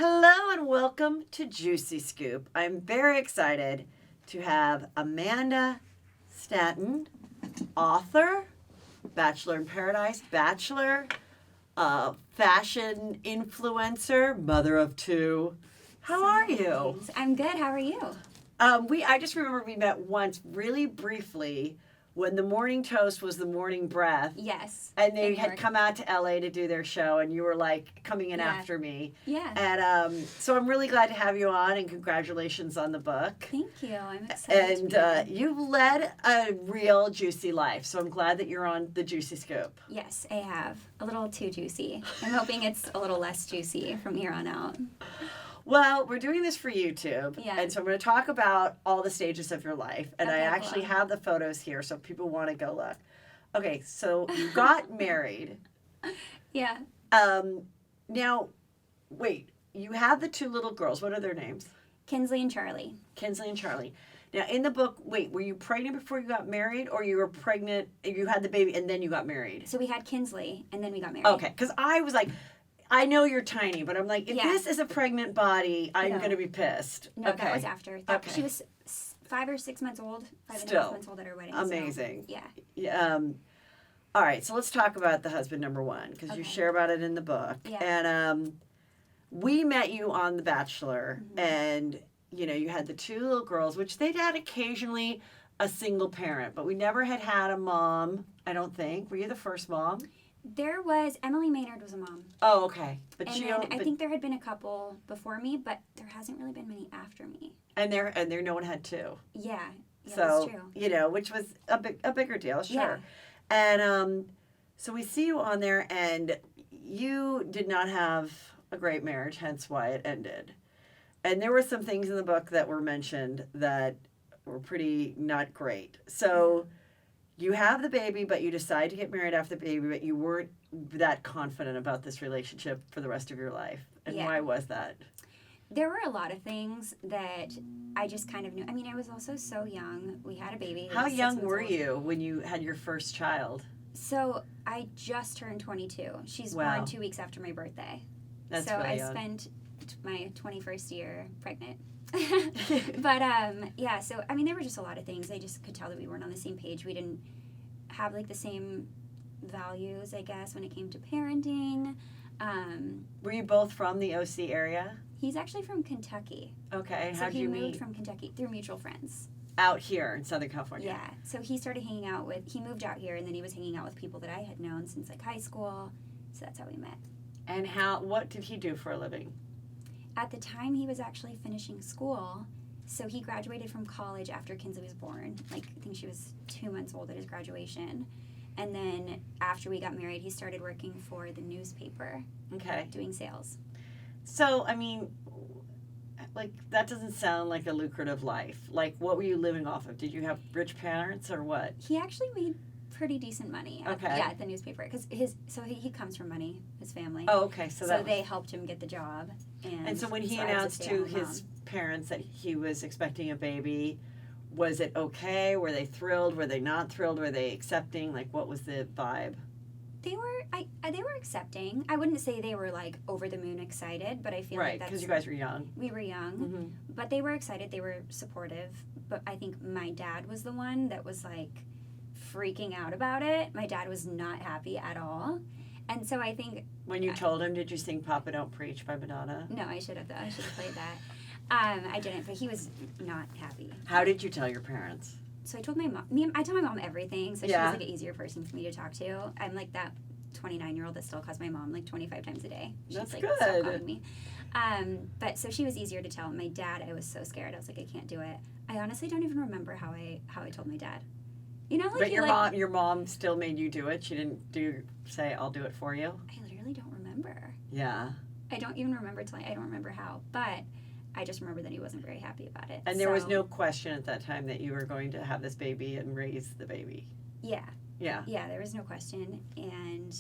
Hello and welcome to Juicy Scoop. I'm very excited to have Amanda Stanton, author, Bachelor in Paradise, Bachelor, fashion influencer, mother of two. How are you? I'm good. How are you? I just remember we met once really briefly when the Morning Toast was the Morning Breath. Yes. And they had come out to LA to do their show, and you were like coming in after me. Yeah. And so I'm really glad to have you on, and congratulations on the book. Thank you. I'm excited. And you've led a real juicy life, so I'm glad that you're on the Juicy Scoop. Yes, I have. A little too juicy. I'm hoping it's a little less juicy from here on out. Well, we're doing this for YouTube, and so I'm going to talk about all the stages of your life, and I actually have the photos here, so if people want to go look. Okay, so you got married. Yeah. Now, wait, you have the two little girls. What are their names? Kinsley and Charlie. Kinsley and Charlie. Now, in the book, wait, were you pregnant before you got married, or you were pregnant, you had the baby, and then you got married? So we had Kinsley, and then we got married. Okay, because I was like, I know you're tiny, but I'm like, if this is a pregnant body, I'm going to be pissed. No, that was after. She was 5 or 6 months old. 5.5 months old at her wedding. Amazing. So, yeah. All right, so let's talk about the husband number one, because you share about it in the book. Yeah. And we met you on The Bachelor, and, you know, you had the two little girls, which they'd had occasionally a single parent, but we never had a mom, I don't think. Were you the first mom? There was, Emily Maynard was a mom. Oh, okay. But I think there had been a couple before me, but there hasn't really been many after me. And there no one had two. Yeah, so, that's true. You know, which was a bigger deal, sure. Yeah. And so we see you on there, and you did not have a great marriage, hence why it ended. And there were some things in the book that were mentioned that were pretty not great. So you have the baby, but you decide to get married after the baby, but you weren't that confident about this relationship for the rest of your life. And why was that? There were a lot of things that I just kind of knew. I mean, I was also so young. We had a baby. How young were you when you had your first child? So I just turned 22. She's born 2 weeks after my birthday. That's so really I young. spent my 21st year pregnant. But yeah, so I mean, there were just a lot of things. I just could tell that we weren't on the same page. We didn't have like the same values, I guess, when it came to parenting. Were you both from the OC area? He's actually from Kentucky. Okay, so how'd you meet? He moved from Kentucky through mutual friends. Out here in Southern California. Yeah, so he started hanging out with, he moved out here, and then he was hanging out with people that I had known since like high school. So that's how we met. And what did he do for a living? At the time, he was actually finishing school. So he graduated from college after Kinsley was born. Like, I think she was 2 months old at his graduation. And then after we got married, he started working for the newspaper. Okay. Doing sales. So, I mean, like, that doesn't sound like a lucrative life. Like, what were you living off of? Did you have rich parents or what? He actually made pretty decent money. At the newspaper. Because he comes from money, his family. Oh, okay. So they helped him get the job. And so when he announced to his parents that he was expecting a baby, was it okay? Were they thrilled? Were they not thrilled? Were they accepting? Like, what was the vibe? They were accepting. I wouldn't say they were like over the moon excited, but I feel like that's because you guys were young. We were young, but they were excited. They were supportive. But I think my dad was the one that was like freaking out about it. My dad was not happy at all, and so I think when you told him, did you sing "Papa Don't Preach" by Madonna? No, I should have though. I should have played that. I didn't, but he was not happy. How did you tell your parents? So I told my mom. I told my mom everything, so she was like an easier person for me to talk to. I'm like that 29-year-old that still calls my mom like 25 times a day. That's like, good. Stop calling me. But so she was easier to tell. My dad, I was so scared. I was like, I can't do it. I honestly don't even remember how I told my dad. You know, like but your mom still made you do it. She didn't say I'll do it for you. I literally don't remember. Yeah. I don't even remember I don't remember how, but I just remember that he wasn't very happy about it. And there was no question at that time that you were going to have this baby and raise the baby. Yeah. Yeah. Yeah, there was no question. And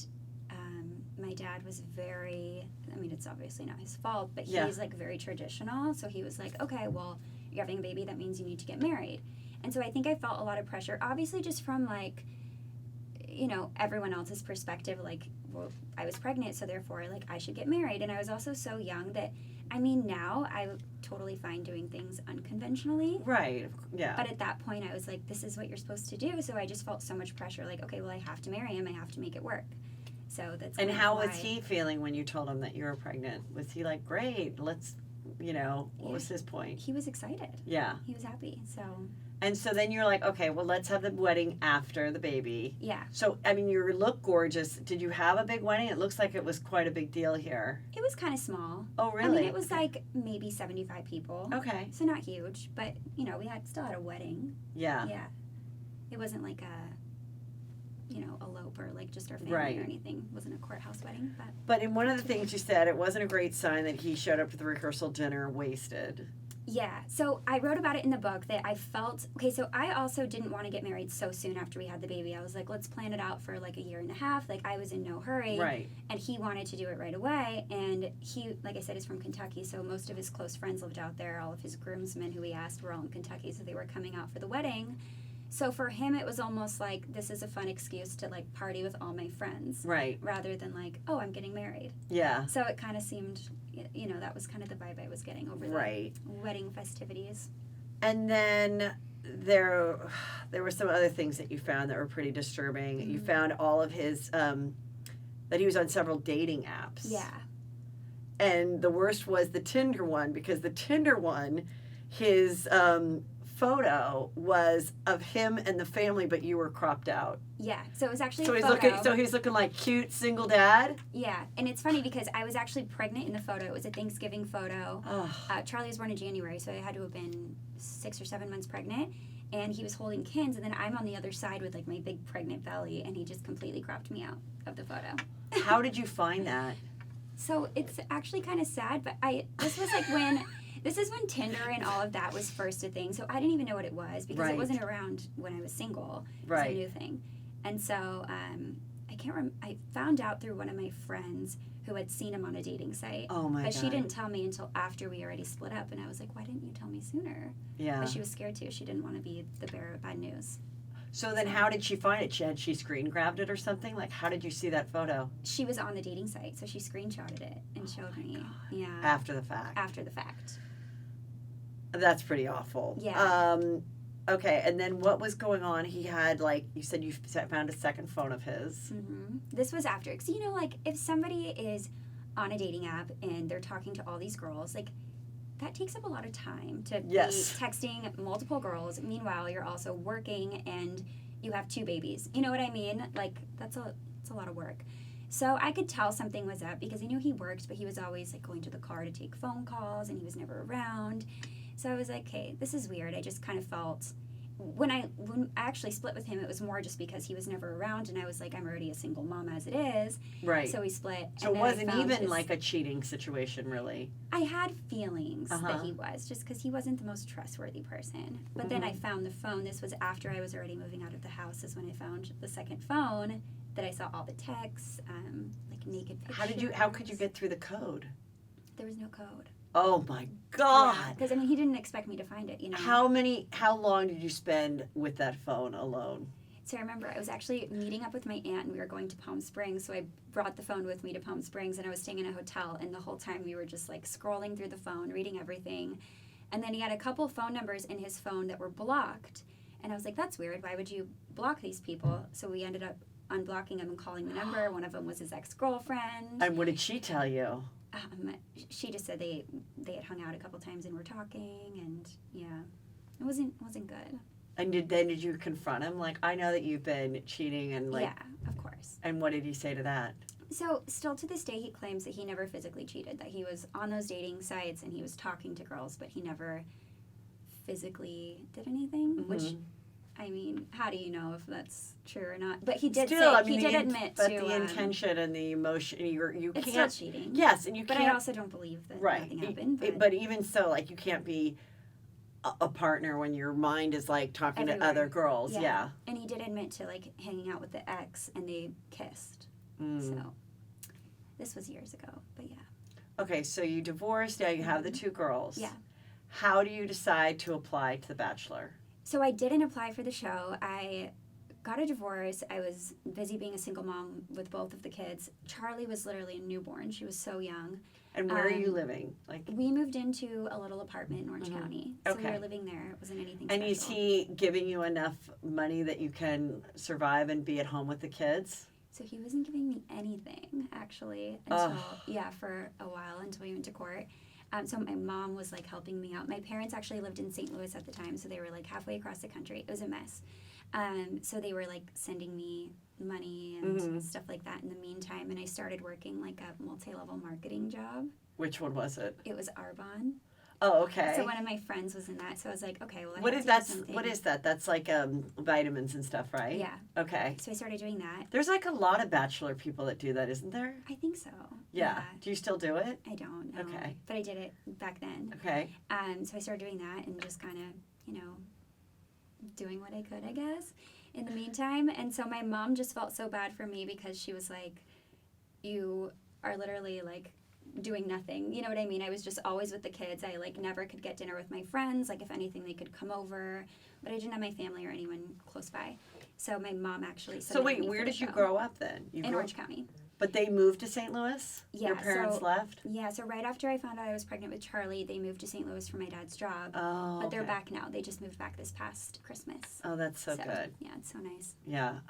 my dad was very, I mean, it's obviously not his fault, but he's like very traditional. So he was like, okay, well, you're having a baby, that means you need to get married. And so I think I felt a lot of pressure, obviously just from like, you know, everyone else's perspective, like, well, I was pregnant, so therefore, like, I should get married. And I was also so young that I mean, now I'm totally fine doing things unconventionally. Right. Yeah. But at that point, I was like, this is what you're supposed to do. So I just felt so much pressure. Like, okay, well, I have to marry him. I have to make it work. So that's And kind of how why. was he feeling when you told him that you were pregnant? Was he like, great, let's, what was his point? He was excited. Yeah. He was happy. So. And so then you're like, okay, well, let's have the wedding after the baby. Yeah. So, I mean, you look gorgeous. Did you have a big wedding? It looks like it was quite a big deal here. It was kind of small. Oh, really? I mean, it was like maybe 75 people. Okay. So not huge, but, still had a wedding. Yeah. Yeah. It wasn't like a elope or like just our family Right. or anything. It wasn't a courthouse wedding, but. But in one of the things you said, it wasn't a great sign that he showed up to the rehearsal dinner wasted. Yeah, so I wrote about it in the book that I felt, okay, so I also didn't want to get married so soon after we had the baby. I was like, let's plan it out for like a year and a half. Like, I was in no hurry. Right. And he wanted to do it right away. And he, like I said, is from Kentucky, so most of his close friends lived out there. All of his groomsmen who he asked were all in Kentucky, so they were coming out for the wedding. So for him, it was almost like, this is a fun excuse to like party with all my friends. Right. Rather than like, oh, I'm getting married. Yeah. So it kind of seemed, that was kind of the vibe I was getting over Right. the wedding festivities. And then there were some other things that you found that were pretty disturbing. Mm-hmm. You found all of his, that he was on several dating apps. Yeah. And the worst was the Tinder one, because the Tinder one, his photo was of him and the family, but you were cropped out. Yeah, so it was actually So a he's photo. looking like cute single dad. Yeah, and it's funny because I was actually pregnant in the photo. It was a Thanksgiving photo. Charlie was born in January, so I had to have been 6 or 7 months pregnant. And he was holding Kins, and then I'm on the other side with like my big pregnant belly, and he just completely cropped me out of the photo. How did you find that? So it's actually kind of sad, but this is when Tinder and all of that was first a thing. So I didn't even know what it was because Right. it wasn't around when I was single. Right. It was a new thing. And so I found out through one of my friends who had seen him on a dating site. Oh my But God. she didn't tell me until after we already split up. And I was like, why didn't you tell me sooner? Yeah. But she was scared too. She didn't want to be the bearer of bad news. So then how did she find it? Had she screen grabbed it or something? Like, how did you see that photo? She was on the dating site, so she screenshotted it and showed me. God. Yeah. After the fact. After the fact. That's pretty awful. Yeah. Okay, and then what was going on? He had, like, you said you found a second phone of his. Mm-hmm. This was after. So, like, if somebody is on a dating app and they're talking to all these girls, like, that takes up a lot of time to Yes. be texting multiple girls. Meanwhile, you're also working and you have 2 babies. You know what I mean? Like, it's a lot of work. So I could tell something was up because I knew he worked, but he was always, like, going to the car to take phone calls and he was never around. So I was like, hey, this is weird. I just kind of felt when I actually split with him, it was more just because he was never around, and I was like, I'm already a single mom as it is. Right. So we split. So and it then I wasn't found even his- like a cheating situation, really. I had feelings Uh-huh. that he was, just because he wasn't the most trustworthy person. But then I found the phone. This was after I was already moving out of the house. Is when I found the second phone that I saw all the texts, like naked pictures. How could you get through the code? There was no code. Oh my God. Because he didn't expect me to find it. How long did you spend with that phone alone? So I remember I was actually meeting up with my aunt and we were going to Palm Springs. So I brought the phone with me to Palm Springs and I was staying in a hotel. And the whole time we were just like scrolling through the phone, reading everything. And then he had a couple phone numbers in his phone that were blocked. And I was like, that's weird. Why would you block these people? So we ended up unblocking them and calling the number. One of them was his ex-girlfriend. And what did she tell you? She just said they had hung out a couple times and were talking. And yeah, it wasn't good. And did you confront him? Like, I know that you've been cheating and like. Yeah, of course. And what did he say to that? So still to this day, he claims that he never physically cheated, that he was on those dating sites and he was talking to girls, but he never physically did anything, which, I mean, how do you know if that's true or not? But he did he did admit but to... the intention and the emotion, you it's can't... still cheating. Yes, and you but can't... I also don't believe that right. nothing happened. But even so, like, you can't be a partner when your mind is, like, talking Everywhere. to other girls. Yeah. And he did admit to, like, hanging out with the ex, and they kissed. So this was years ago, but yeah. Okay, so you divorced, now you have the 2 girls. Yeah. How do you decide to apply to The Bachelor? So I didn't apply for the show. I got a divorce. I was busy being a single mom with both of the kids. Charlie was literally a newborn. She was so young. And where are you living? Like, we moved into a little apartment in Orange County. So we Okay. were living there. It wasn't anything and special. is he giving you enough money that you can survive and be at home with the kids? So he wasn't giving me anything, actually, until, for a while, until we went to court. So my mom was, like, helping me out. My parents actually lived in St. Louis at the time, so they were, like, halfway across the country. It was a mess. So they were, like, sending me money and stuff like that in the meantime. And I started working, like, a multi-level marketing job. Which one was it? It was Arbonne. Oh, okay. So one of my friends was in that, so I was like, okay, well, I What have is to do that? something. What is that? That's like vitamins and stuff, right? Yeah. Okay. So I started doing that. There's like a lot of Bachelor people that do that, isn't there? I think so. Yeah. Do you still do it? I don't know. Okay. But I did it back then. Okay. So I started doing that and just kind of, doing what I could, I guess, in the meantime. And so my mom just felt so bad for me because she was like, you are literally, like, doing nothing. You know what I mean? I was just always with the kids. I, like, never could get dinner with my friends. Like, if anything, they could come over. But I didn't have my family or anyone close by. So my mom actually So submitted wait, me where for the did you show. grow up then? You In grew Orange County. But they moved to St. Louis? Yeah, Your parents so- left? Yeah, so right after I found out I was pregnant with Charlie, they moved to St. Louis for my dad's job. Oh, But they're okay. back now. They just moved back this past Christmas. Oh, that's so good. Yeah, it's so nice. Yeah.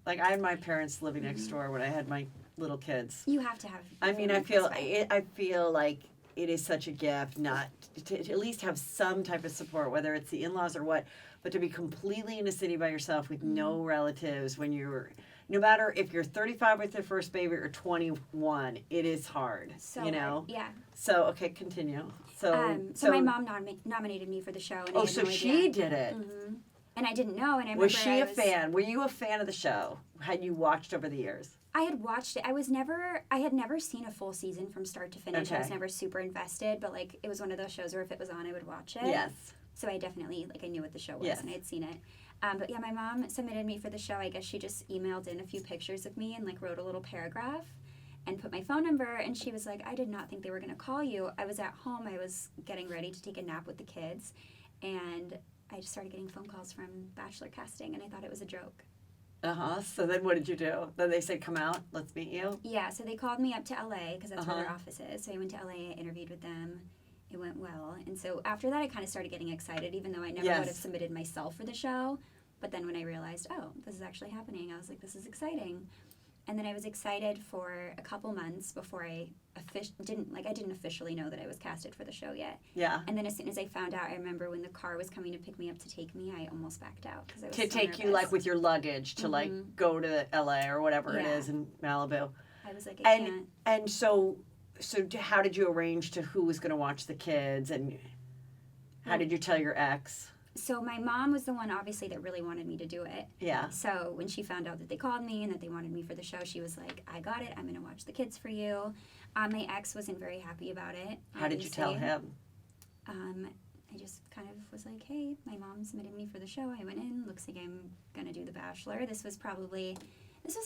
Like I had my parents living next door when I had my little kids. You have to have. I mean, I feel like it is such a gift not to at least have some type of support, whether it's the in-laws or what, but to be completely in a city by yourself with no relatives when you're, no matter if you're 35 with your first baby or 21, it is hard, So you know? Yeah. So, okay, continue. So my mom nominated me for the show. And I oh, had so no she idea. did it. Mm-hmm. And I didn't know. And I remember Was she I a fan? Were you a fan of the show? Had you watched over the years? I had watched it. I had never seen a full season from start to finish. I was Okay. never super invested, but, like, it was one of those shows where if it was on, I would watch it. Yes. So I definitely, like, I knew what the show was Yes. and I had seen it. But yeah, my mom submitted me for the show. I guess she just emailed in a few pictures of me and, like, wrote a little paragraph and put my phone number. And she was like, I did not think they were going to call you. I was at home. I was getting ready to take a nap with the kids. And I just started getting phone calls from Bachelor casting, and I thought it was a joke. Uh-huh. So then what did you do? Then they said, come out, let's meet you? Yeah, so they called me up to LA because that's where their Uh-huh. office is. So I went to LA, I interviewed with them. It went well. And so after that, I kind of started getting excited, even though I never Yes. would have submitted myself for the show. But then when I realized, oh, this is actually happening, I was like, this is exciting. And then I was excited for a couple months before I didn't officially know that I was casted for the show yet. Yeah. And then as soon as I found out, I remember when the car was coming to pick me up to take me, I almost backed out because I was To so take you, nervous. like, with your luggage to, like, go to LA or whatever it Yeah. is in Malibu. I was like, I And can't. and so how did you arrange to who was going to watch the kids, and how did you tell your ex? So my mom was the one, obviously, that really wanted me to do it. Yeah. So when she found out that they called me and that they wanted me for the show, she was like, I got it. I'm going to watch the kids for you. My ex wasn't very happy about it. How did you tell obviously. him? I just kind of was like, hey, my mom submitted me for the show. I went in. Looks like I'm going to do The Bachelor. This was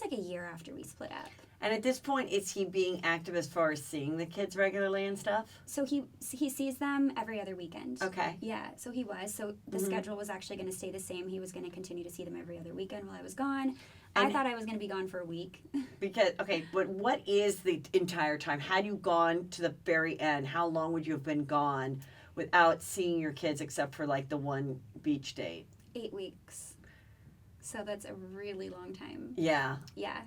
like a year after we split up. And at this point, is he being active as far as seeing the kids regularly and stuff? So he sees them every other weekend. Okay. Yeah, so he was. So the schedule was actually going to stay the same. He was going to continue to see them every other weekend while I was gone. I And- thought I was going to be gone for a week. Because, okay, but what is the entire time? Had you gone to the very end, how long would you have been gone without seeing your kids except for, like, the one beach date? 8 weeks. So that's a really long time. Yeah. Yeah.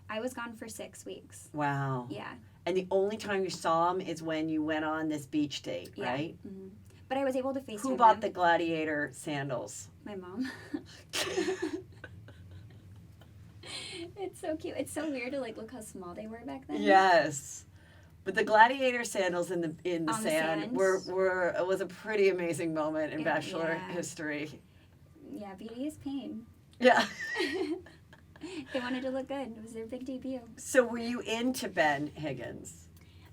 I was gone for 6 weeks. Wow. Yeah. And the only time you saw him is when you went on this beach date, Yeah. right? Mm-hmm. But I was able to FaceTime Who bought the them. gladiator sandals? My mom. It's so cute. It's so weird to, like, look how small they were back then. Yes. But the gladiator sandals in the On the sand sand. was a pretty amazing moment in Yeah, Bachelor yeah. history. Yeah, beauty is pain. Yeah. They wanted to look good. It was their big debut. So were you into Ben Higgins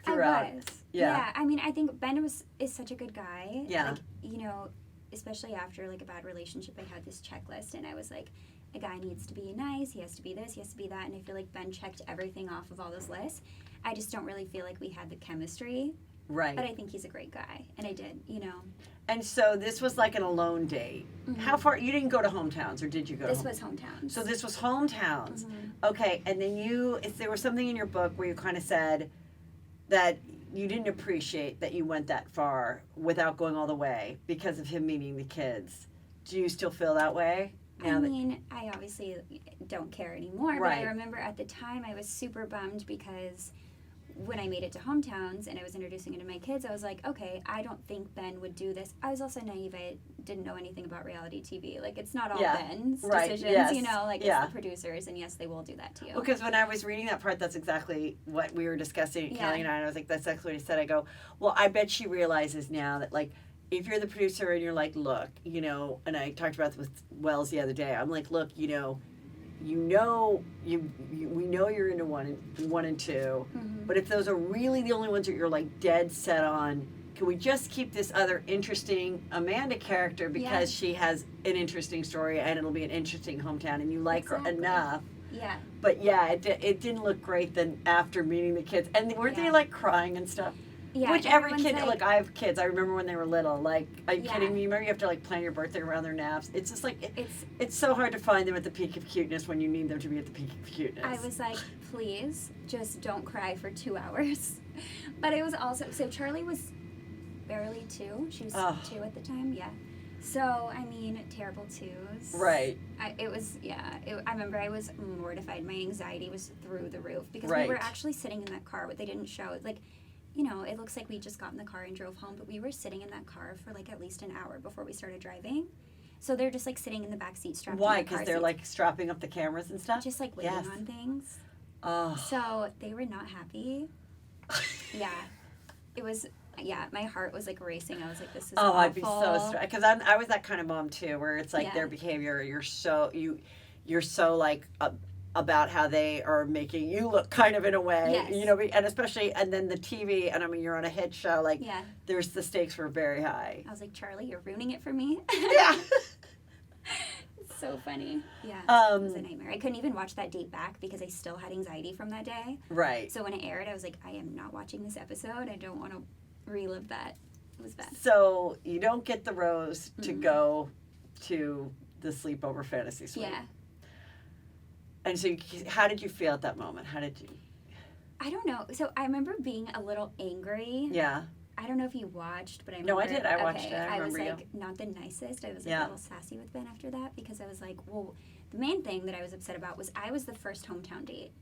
I throughout? was. Yeah. I mean, I think Ben is such a good guy. Yeah. Like, you know, especially after, like, a bad relationship, I had this checklist, and I was like, a guy needs to be nice, he has to be this, he has to be that, and I feel like Ben checked everything off of all those lists. I just don't really feel like we had the chemistry Right. But I think he's a great guy, and I did, you know. And so this was like an alone date. Mm-hmm. How far? You didn't go to hometowns, or did you go? This was hometowns. So this was hometowns. Mm-hmm. Okay, and then if there was something in your book where you kind of said that you didn't appreciate that you went that far without going all the way because of him meeting the kids. Do you still feel that way? I mean, I obviously don't care anymore, Right. but I remember at the time I was super bummed because when I made it to hometowns and I was introducing it to my kids, I was like, okay, I don't think Ben would do this. I was also naive. I didn't know anything about reality TV. Like, it's not all Ben's decisions, you know, like it's the producers, and yes, they will do that to you. Because when I was reading that part, that's exactly what we were discussing, Kelly and I was like, that's exactly what he said. I go, well, I bet she realizes now that, like, if you're the producer and you're like, look, you know, and I talked about this with Wells the other day, I'm like, look, we know you're into one and two, but if those are really the only ones that you're like dead set on, can we just keep this other interesting Amanda character because she has an interesting story and it'll be an interesting hometown and you like her enough. Yeah. But it didn't look great then after meeting the kids. And weren't they like crying and stuff? Yeah, which every kid, like I have kids. I remember when they were little. Like, are you kidding me? Remember you have to like plan your birthday around their naps. It's just like it's so hard to find them at the peak of cuteness when you need them to be at the peak of cuteness. I was like, please, just don't cry for 2 hours. But it was also Charlie was barely 2. She was 2 at the time. Yeah. So I mean, terrible twos. Right. I remember I was mortified. My anxiety was through the roof because we were actually sitting in that car. What they didn't show, like. You know, it looks like we just got in the car and drove home, but we were sitting in that car for like at least an hour before we started driving. So they're just like sitting in the back seat strapped. Why? Because they're like strapping up the cameras and stuff? Just like waiting on things. Oh. So they were not happy. Yeah. It was, my heart was like racing. I was like, this is awful. I'd be so stressed. Because I was that kind of mom too, where it's like their behavior, you're so like, about how they are making you look kind of in a way, you know, and especially, and then the TV, and I mean, you're on a hit show, like, there's the stakes were very high. I was like, Charlie, you're ruining it for me. Yeah. It's so funny. Yeah. It was a nightmare. I couldn't even watch that date back because I still had anxiety from that day. Right. So when it aired, I was like, I am not watching this episode. I don't want to relive that. It was bad. So you don't get the rose to go to the sleepover fantasy suite. Yeah. And so how did you feel at that moment? How did you? I don't know. So I remember being a little angry. Yeah. I don't know if you watched, but I remember. No, I did. I watched it. I was like not the nicest. I was like a little sassy with Ben after that because I was like, well, the main thing that I was upset about was I was the first hometown date.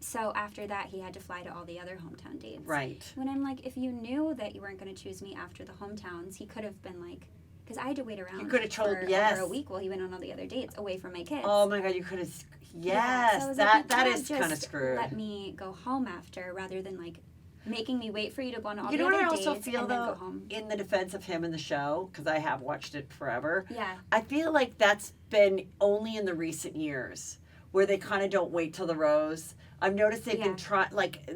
So after that, he had to fly to all the other hometown dates. Right. When I'm like, if you knew that you weren't going to choose me after the hometowns, he could have been like, because I had to wait around. You could have told for a week while he went on all the other dates away from my kids. Oh my God, you could have. Yes, so that is kind of screwed. Let me go home after rather than like making me wait for you to go on all the other dates. You know what I also feel though, go home. in the defense of him in the show, because I have watched it forever. Yeah. I feel like that's been only in the recent years where they kind of don't wait till the rose. I've noticed they've been trying, like,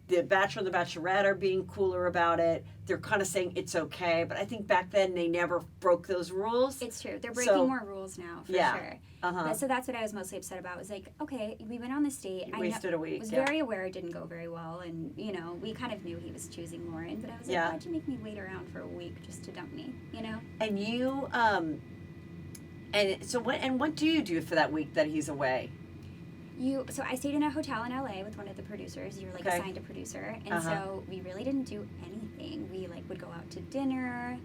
the Bachelor and the Bachelorette are being cooler about it. They're kind of saying it's okay, but I think back then they never broke those rules. It's true. They're breaking more rules now, for sure. Uh-huh. So that's what I was mostly upset about. Was like, okay, we went on this date. You wasted a week. I was very aware it didn't go very well, and you know, we kind of knew he was choosing Lauren, but I was like, why'd you make me wait around for a week just to dump me? You know. And you, and so what do you do for that week that he's away? So I stayed in a hotel in LA with one of the producers. You're like assigned a producer, and so we really didn't do anything. We like would go out to dinner,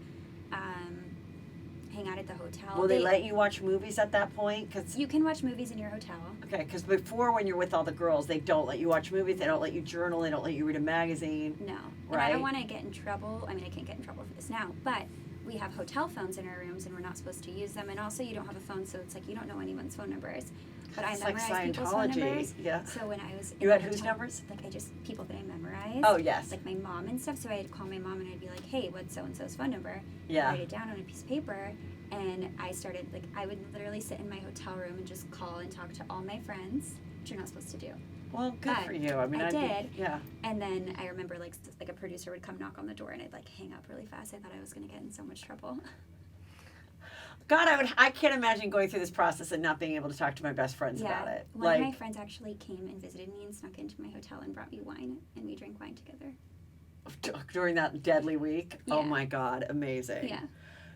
hang out at the hotel. Will they let you watch movies at that point? Cause you can watch movies in your hotel. Okay, because before when you're with all the girls, they don't let you watch movies. They don't let you journal. They don't let you read a magazine. No, right? And I don't want to get in trouble. I mean, I can't get in trouble for this now, but we have hotel phones in our rooms, and we're not supposed to use them. And also, you don't have a phone, so it's like you don't know anyone's phone numbers. But I memorized people's phone numbers. Yeah. So when I was you had whose numbers? Like people that I memorized. Oh yes. Like my mom and stuff. So I'd call my mom and I'd be like, "Hey, what's so and so's phone number?" Yeah. Write it down on a piece of paper, and I started like I would literally sit in my hotel room and just call and talk to all my friends, which you're not supposed to do. Well, good for you. I mean, I did. Yeah. And then I remember like a producer would come knock on the door, and I'd like hang up really fast. I thought I was gonna get in so much trouble. God, I can't imagine going through this process and not being able to talk to my best friends about it. One of my friends actually came and visited me and snuck into my hotel and brought me wine, and we drank wine together. during that deadly week. Yeah. Oh my God, amazing. Yeah.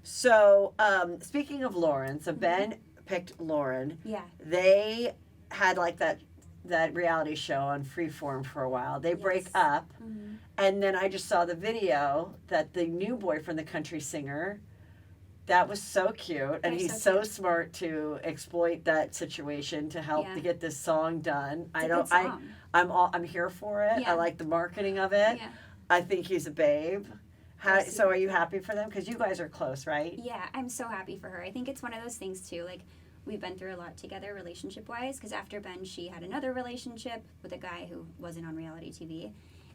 So, speaking of Lauren, so Ben picked Lauren. Yeah. They had like that reality show on Freeform for a while. They break up, and then I just saw the video that the new boyfriend, the country singer, that was so cute, and he's so smart to exploit that situation to help to get this song done. I'm here for it. Yeah. I like the marketing of it. Yeah. I think he's a babe. So are you happy for them? Because you guys are close, right? Yeah, I'm so happy for her. I think it's one of those things too, like, we've been through a lot together relationship-wise, because after Ben, she had another relationship with a guy who wasn't on reality TV.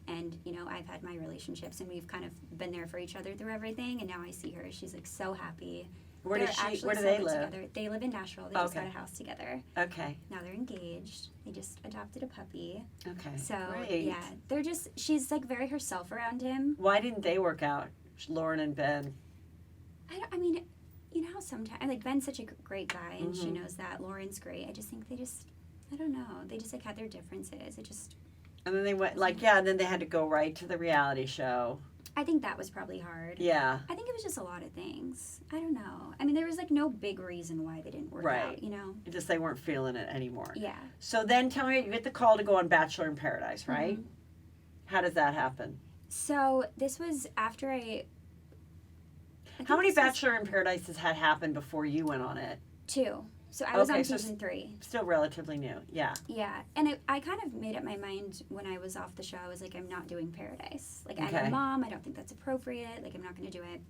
And, you know, I've had my relationships, and we've kind of been there for each other through everything, and now I see her. She's, like, so happy. Where do they live? Together. They live in Nashville. They just got a house together. Okay. Now they're engaged. They just adopted a puppy. Okay. So, great. yeah, she's, like, very herself around him. Why didn't they work out, Lauren and Ben? I mean, you know how sometimes, like, Ben's such a great guy, and she knows that. Lauren's great. I just think I don't know. They just, like, had their differences. And then they went, and then they had to go right to the reality show. I think that was probably hard. Yeah. I think it was just a lot of things. I don't know. I mean, there was, like, no big reason why they didn't work out, you know? Just they weren't feeling it anymore. Yeah. So then tell me, you get the call to go on Bachelor in Paradise, right? How does that happen? So this was after How many Bachelor in Paradises had happened before you went on it? 2. So I was on season 3. Still relatively new, yeah. Yeah, and I kind of made up my mind when I was off the show. I was like, I'm not doing Paradise. Like, I'm a mom. I don't think that's appropriate. Like, I'm not going to do it.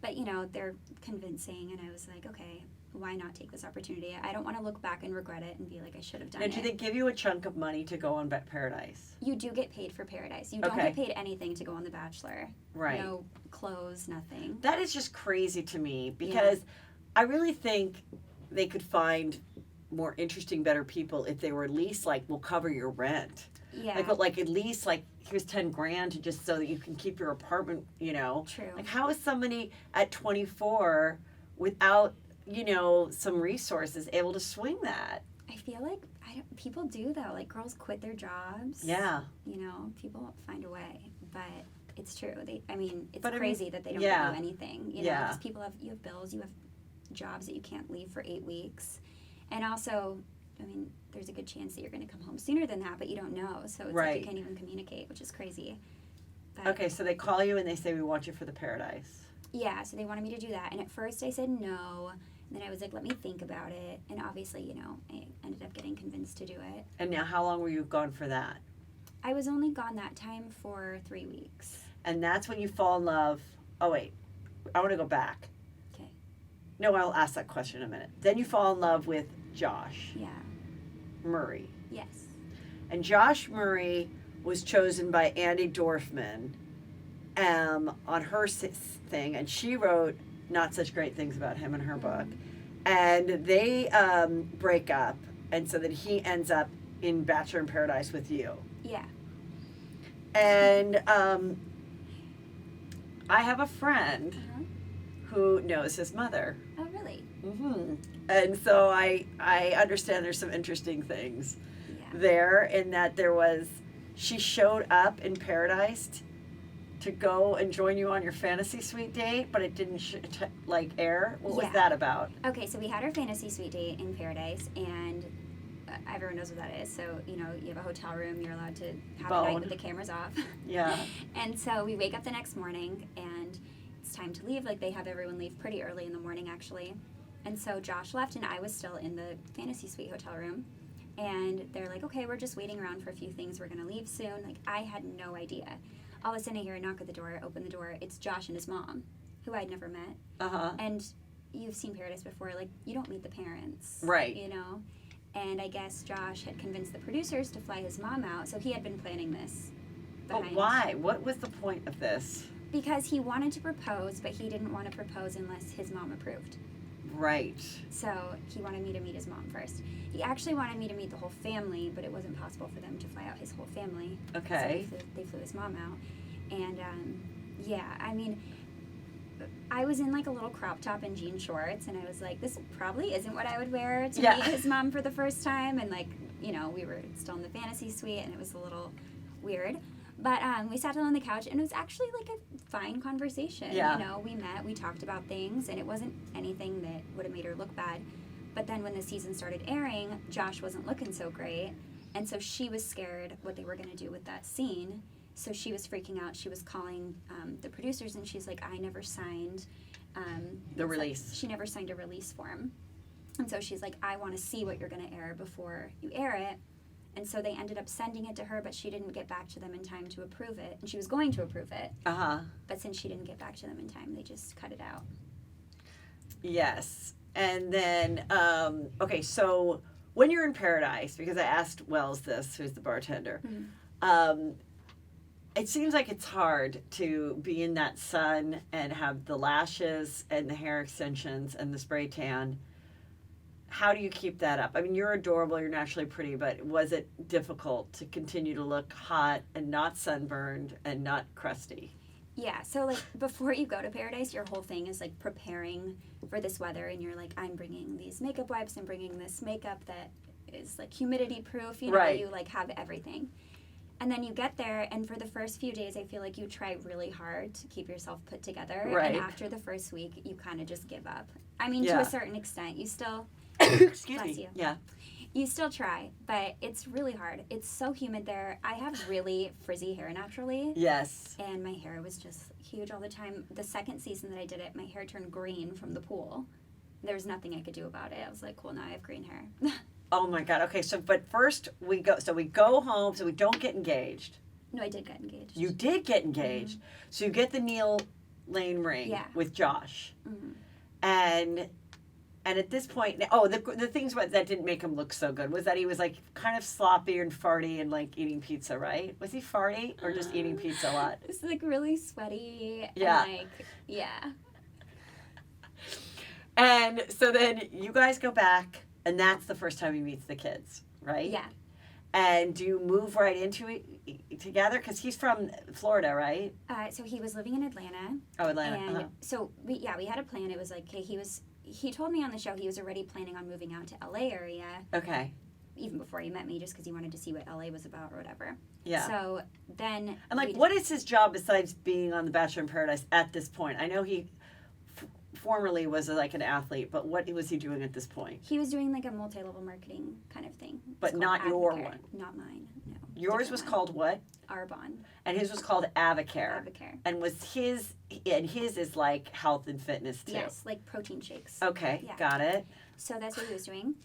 But, you know, they're convincing, and I was like, okay, why not take this opportunity? I don't want to look back and regret it and be like, I should have done it. And do they give you a chunk of money to go on Paradise? You do get paid for Paradise. You don't get paid anything to go on The Bachelor. Right. No clothes, nothing. That is just crazy to me, because I really think they could find more interesting, better people if they were at least like, we'll cover your rent. Yeah. Like at least like, here's $10,000 to just so that you can keep your apartment, you know. True. Like, how is somebody at 24 without, you know, some resources able to swing that? I feel like people do though. Like, girls quit their jobs. Yeah. You know, people find a way, but it's true. It's crazy that they don't give you anything. You know, because you have bills, you have jobs that you can't leave for 8 weeks, and also, I mean, there's a good chance that you're going to come home sooner than that, but you don't know. So it's like you can't even communicate, which is crazy. But, okay, so they call you and they say, we want you for the Paradise. Yeah, so they wanted me to do that, and at first I said no. And then I was like, let me think about it. And obviously, you know, I ended up getting convinced to do it. And now how long were you gone for that? I was only gone that time for 3 weeks. And that's when you fall in love. Oh, wait. I want to go back. Okay. No, I'll ask that question in a minute. Then you fall in love with Josh. Yeah. Murray. Yes. And Josh Murray was chosen by Andy Dorfman on her thing. And she wrote not such great things about him in her book. And they break up. And so that he ends up in Bachelor in Paradise with you. Yeah. And I have a friend who knows his mother. Oh, really? Mm-hmm. And so I understand there's some interesting things there, in that she showed up in Paradise to go and join you on your fantasy suite date, but it didn't air. What was that about? Okay, so we had our fantasy suite date in Paradise, and everyone knows what that is. So, you know, you have a hotel room, you're allowed to have a night with the cameras off. Yeah. And so we wake up the next morning, and it's time to leave. Like, they have everyone leave pretty early in the morning, actually. And so Josh left, and I was still in the fantasy suite hotel room. And they're like, okay, we're just waiting around for a few things. We're going to leave soon. Like, I had no idea. All of a sudden, I hear a knock at the door, open the door. It's Josh and his mom, who I'd never met. Uh-huh. And you've seen Paradise before. Like, you don't meet the parents. Right. You know? And I guess Josh had convinced the producers to fly his mom out. So he had been planning this behind. But why? What was the point of this? Because he wanted to propose, but he didn't want to propose unless his mom approved. Right. So he wanted me to meet his mom first. He actually wanted me to meet the whole family, but it wasn't possible for them to fly out his whole family. Okay. So they flew his mom out. And, I mean, I was in like a little crop top and jean shorts, and I was like, this probably isn't what I would wear to meet his mom for the first time. And, like, you know, we were still in the fantasy suite, and it was a little weird. But we sat down on the couch, and it was actually like a fine conversation. Yeah. You know, we met, we talked about things, and it wasn't anything that would have made her look bad. But then when the season started airing, Josh wasn't looking so great. And so she was scared what they were going to do with that scene. So she was freaking out. She was calling the producers, and she's like, I never signed The release. She never signed a release form. And so she's like, I want to see what you're going to air before you air it. And so they ended up sending it to her, but she didn't get back to them in time to approve it. And she was going to approve it. Uh-huh. But since she didn't get back to them in time, they just cut it out. Yes. And then, okay, so when you're in Paradise, because I asked Wells this, who's the bartender, it seems like it's hard to be in that sun and have the lashes and the hair extensions and the spray tan. How do you keep that up? I mean, you're adorable, you're naturally pretty, but was it difficult to continue to look hot and not sunburned and not crusty? Yeah, so like before you go to Paradise, your whole thing is like preparing for this weather, and you're like, I'm bringing these makeup wipes, I'm bringing this makeup that is like humidity proof, you know, Right. You like have everything. And then you get there, and for the first few days, I feel like you try really hard to keep yourself put together. Right. And after the first week, you kind of just give up. I mean, Yeah. to a certain extent, you still, Excuse Bless me. you. Yeah. you still try, but it's really hard. It's so humid there. I have really frizzy hair naturally. Yes. And my hair was just huge all the time. The second season that I did it, my hair turned green from the pool. There was nothing I could do about it. I was like, cool, now I have green hair. Oh my God. Okay, so but first we go home, so we don't get engaged. No, I did get engaged. You did get engaged. So you get the Neil Lane ring Yeah. with Josh. Mm-hmm. And at this point, the things that didn't make him look so good was that he was like kind of sloppy and farty and like eating pizza, right? Was he farty or just eating pizza a lot? It's like really sweaty. Yeah. And like, yeah. And so then you guys go back, and that's the first time he meets the kids, right? Yeah. And do you move right into it together? Because he's from Florida, right? So he was living in Atlanta. Oh, Atlanta. And so we had a plan. It was like, okay, he told me on the show he was already planning on moving out to LA area. Okay. Even before he met me, just because he wanted to see what LA was about or whatever. Yeah. So then. And like, what is his job besides being on The Bachelor in Paradise at this point? I know he formerly was like an athlete, but what was he doing at this point? He was doing like a multi-level marketing kind of thing. But It's not called your Advocare. one. Not mine. No. Yours Different was one. called what? Arbonne. And his was called Avocare. Advocare. And his is like health and fitness too. Yes, like protein shakes. Okay, Yeah. got it. So that's what he was doing.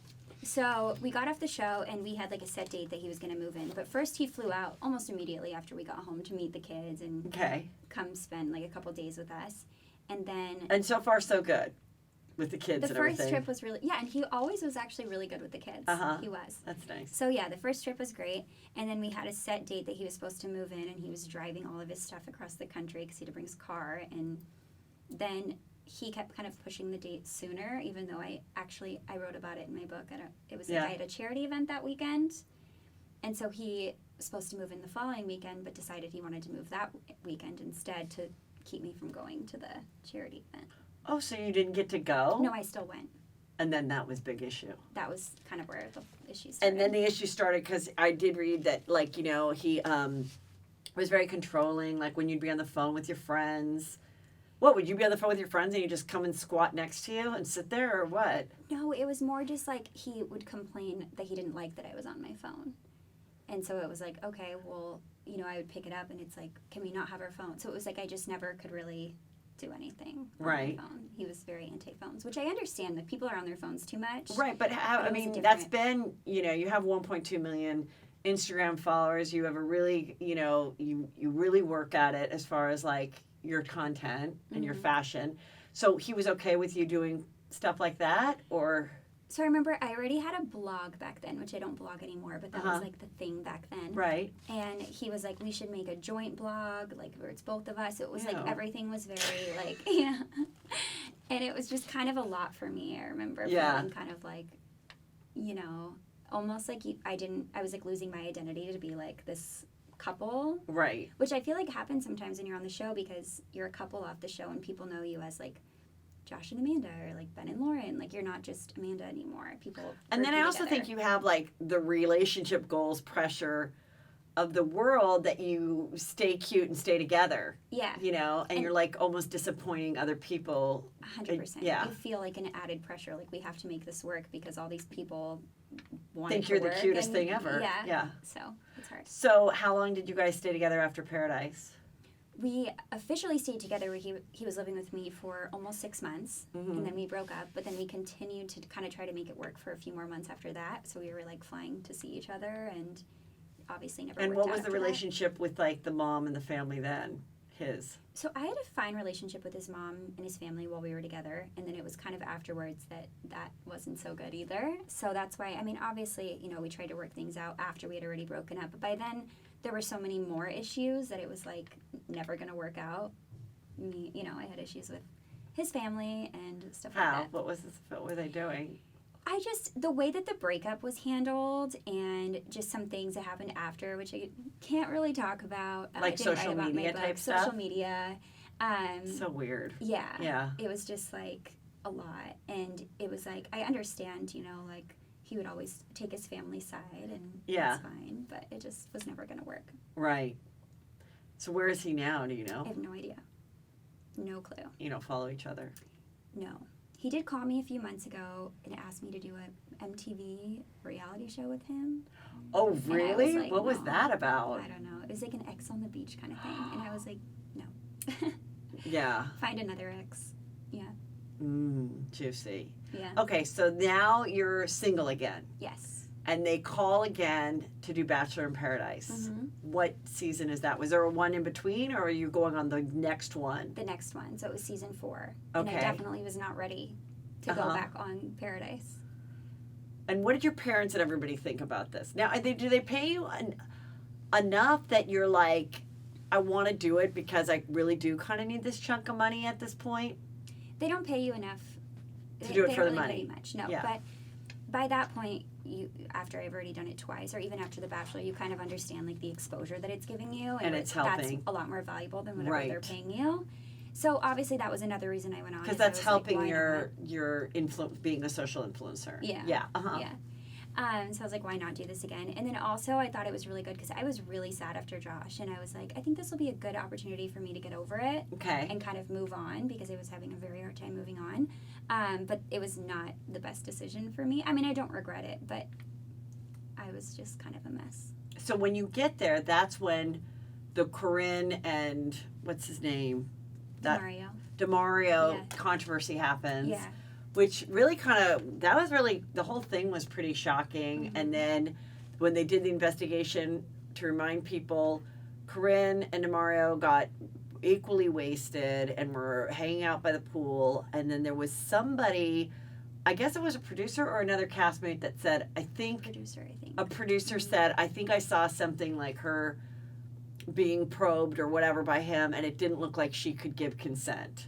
So we got off the show, and we had like a set date that he was going to move in. But first he flew out almost immediately after we got home to meet the kids and Okay. come spend like a couple days with us. And then And so far so good with the kids the and first everything. trip was really, and he always was actually really good with the kids. Uh-huh. He was. That's nice. So yeah, the first trip was great, and then we had a set date that he was supposed to move in, and he was driving all of his stuff across the country because he had to bring his car, and then he kept kind of pushing the date sooner, even though I wrote about it in my book. It was like Yeah. I had a charity event that weekend, and so he was supposed to move in the following weekend, but decided he wanted to move that weekend instead to keep me from going to the charity event. Oh, so you didn't get to go? No, I still went. And then that was big issue. That was kind of where the issue started. And then the issue started because I did read that, like, you know, he was very controlling, like when you'd be on the phone with your friends. What, would you be on the phone with your friends and you just come and squat next to you and sit there, or what? No, it was more just like he would complain that he didn't like that I was on my phone. And so it was like, okay, well, you know, I would pick it up and it's like, can we not have our phone? So it was like I just never could really do anything on Right. my phone. He was very anti-phones, which I understand. Like, people are on their phones too much. Right, but how, But I it was mean, different. that's been, you know, you have 1.2 million Instagram followers. You have a really, you know, you really work at it as far as like your content and your fashion. So he was okay with you doing stuff like that, or? So I remember I already had a blog back then, which I don't blog anymore, but that was like the thing back then. Right. And he was like, we should make a joint blog, like where it's both of us. It was like Ew. everything was very like, yeah. And it was just kind of a lot for me. I remember feeling kind of like, you know, almost like I was like losing my identity to be like this couple. Right. Which I feel like happens sometimes when you're on the show because you're a couple off the show and people know you as like Josh and Amanda or like Ben and Lauren. Like you're not just Amanda anymore. People. And then group I you also together. think you have like the relationship goals pressure of the world that you stay cute and stay together, Yeah. you know, and you're like almost disappointing other people. 100%. Yeah. You feel like an added pressure, like we have to make this work because all these people want Think it to you're the work, cutest and- thing ever. Yeah. Yeah. So it's hard. So how long did you guys stay together after Paradise? We officially stayed together. He was living with me for almost 6 months, Mm-hmm. and then we broke up. But then we continued to kind of try to make it work for a few more months after that. So we were like flying to see each other, and obviously never. And worked what out was the after that. relationship with like the mom and the family then? His. So I had a fine relationship with his mom and his family while we were together, and then it was kind of afterwards that wasn't so good either. So that's why, I mean, obviously, you know, we tried to work things out after we had already broken up, but by then there were so many more issues that it was like never going to work out. You know, I had issues with his family and stuff like How? that. What were they doing? The way that the breakup was handled and just some things that happened after, which I can't really talk about. Like I didn't write social about in my media book. type Social stuff? media. So weird. Yeah. Yeah. It was just like a lot. And it was like, I understand, you know, like he would always take his family side and Yeah. that's fine, but it just was never going to work. Right. So where is he now? Do you know? I have no idea. No clue. You don't follow each other. No. He did call me a few months ago and asked me to do a MTV reality show with him. Oh, And I was really? like, What was no. that about? I don't know. It was like an ex on the beach kind of thing. And I was like, no. Yeah. Find another ex. Juicy. Yeah. Okay, so now you're single again, Yes. and they call again to do Bachelor in Paradise. Mm-hmm. What season is that? Was there a one in between, or are you going on the next one? The next one. So it was season 4. And I Okay. definitely was not ready to go back on Paradise. And what did your parents and everybody think about this? Now, do they pay you enough that you're like, I want to do it because I really do kind of need this chunk of money at this point? They don't pay you enough To do it they for don't the really money. Pay much, no. Yeah. But by that point, after I've already done it twice, or even after The Bachelor, you kind of understand like the exposure that it's giving you, And it's helping. That's a lot more valuable than whatever Right. they're paying you. So obviously that was another reason I went on. Because is I that's was like, helping why your influence, being a social influencer. Yeah. Yeah. Uh-huh. Yeah. So I was like, why not do this again? And then also I thought it was really good because I was really sad after Josh, and I was like, I think this will be a good opportunity for me to get over it Okay. and kind of move on because I was having a very hard time moving on. But it was not the best decision for me. I mean, I don't regret it, but I was just kind of a mess. So when you get there, that's when the Corinne and what's his name? Mario. DeMario Yeah. controversy happens. Yeah. Which really the whole thing was pretty shocking. Mm-hmm. And then when they did the investigation, to remind people, Corinne and DeMario got equally wasted and were hanging out by the pool. And then there was somebody, I guess it was a producer or another castmate, that said, Producer, I think. a producer said, I think I saw something like her being probed or whatever by him, and it didn't look like she could give consent.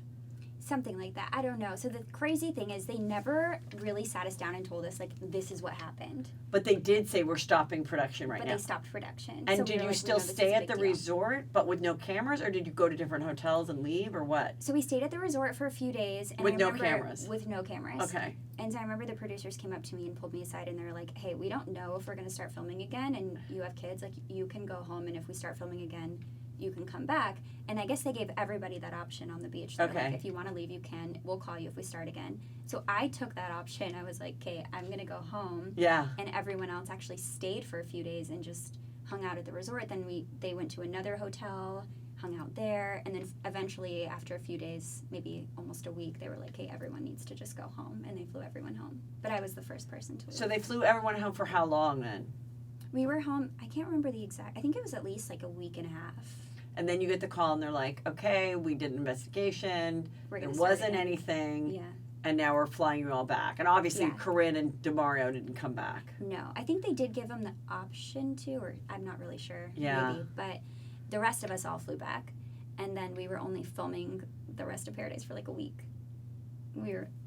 Something like that. I don't know. So the crazy thing is they never really sat us down and told us, like, this is what happened. But they did say, we're stopping production right But now. they stopped production. And So did we were you like, still we know this is stay a at big the deal. resort, but with no cameras, or did you go to different hotels and leave, or what? So we stayed at the resort for a few days. And With I no remember- cameras? With no cameras. Okay. And so I remember the producers came up to me and pulled me aside, and they were like, hey, we don't know if we're going to start filming again, and you have kids. Like, you can go home, and if we start filming again, you can come back. And I guess they gave everybody that option on the beach. They're Okay. like, if you want to leave, you can. We'll call you if we start again. So I took that option. I was like, okay, I'm going to go home. Yeah. And everyone else actually stayed for a few days and just hung out at the resort. Then they went to another hotel, hung out there, and then eventually after a few days, maybe almost a week, they were like, hey, everyone needs to just go home, and they flew everyone home. But I was the first person to leave. So they flew everyone home for how long then? We were home, I can't remember the exact, I think it was at least like a week and a half. And then you get the call and they're like, okay, we did an investigation, We're there gonna start wasn't again. anything, Yeah. and now we're flying you all back. And obviously Yeah. Corinne and DeMario didn't come back. No, I think they did give them the option to, or I'm not really sure. Yeah. Maybe, but the rest of us all flew back. And then we were only filming the rest of Paradise for like a week.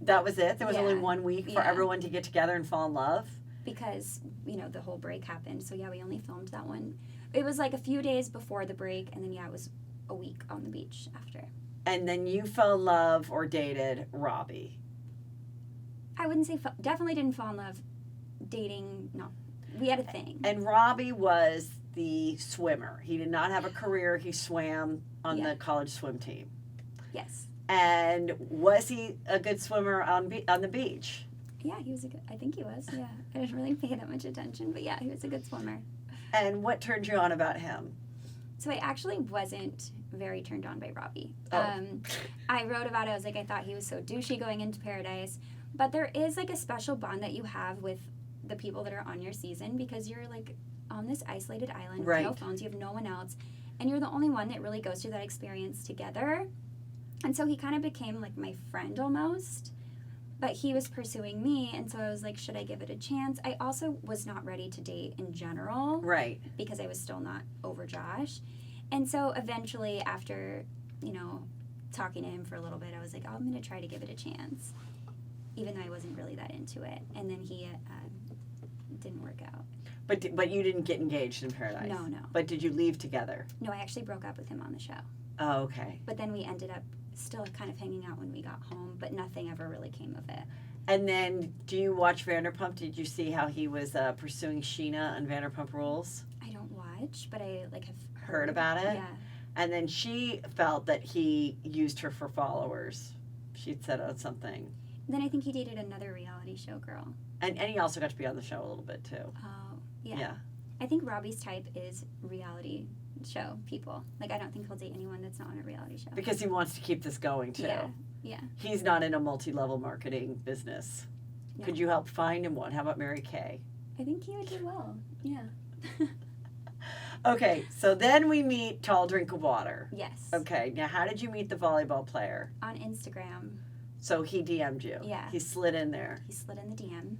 That was it? There was only Yeah. 1 week for Yeah. everyone to get together and fall in love? Because, the whole break happened. So, yeah, we only filmed that one. It was like a few days before the break, and then, yeah, it was a week on the beach after. And then you fell in love or dated Robbie. I wouldn't say, definitely didn't fall in love. Dating, no. We had a thing. And Robbie was the swimmer. He did not have a career. He swam on the college swim team. Yes. And was he a good swimmer on the beach? Yeah, he was I think he was, yeah. I didn't really pay that much attention, but yeah, he was a good swimmer. And what turned you on about him? So I actually wasn't very turned on by Robbie. Oh. I wrote about it. I was like, I thought he was so douchey going into Paradise. But there is like a special bond that you have with the people that are on your season because you're like on this isolated island with no phones. You have no one else. And you're the only one that really goes through that experience together. And so he kind of became like my friend almost. But he was pursuing me, and so I was like, should I give it a chance? I also was not ready to date in general. Right. Because I was still not over Josh. And so eventually, after, talking to him for a little bit, I was like, oh, I'm going to try to give it a chance. Even though I wasn't really that into it. And then he didn't work out. But you didn't get engaged in Paradise? No. But did you leave together? No, I actually broke up with him on the show. Oh, okay. But then we ended up still kind of hanging out when we got home, but nothing ever really came of it. And then, do you watch Vanderpump? Did you see how he was pursuing Sheena on Vanderpump Rules? I don't watch, but I have Heard about it? Yeah. And then she felt that he used her for followers. She'd said out something. Then I think he dated another reality show girl. And he also got to be on the show a little bit too. Oh, yeah. Yeah. I think Robbie's type is reality show people. Like, I don't think he'll date anyone that's not on a reality show. Because he wants to keep this going too. Yeah. He's not in a multi-level marketing business. No. Could you help find him one? How about Mary Kay? I think he would do well. Yeah. Okay, so then we meet Tall Drink of Water. Yes. Okay, now how did you meet the volleyball player? On Instagram. So he DM'd you. Yeah. He slid in there. He slid in the DM.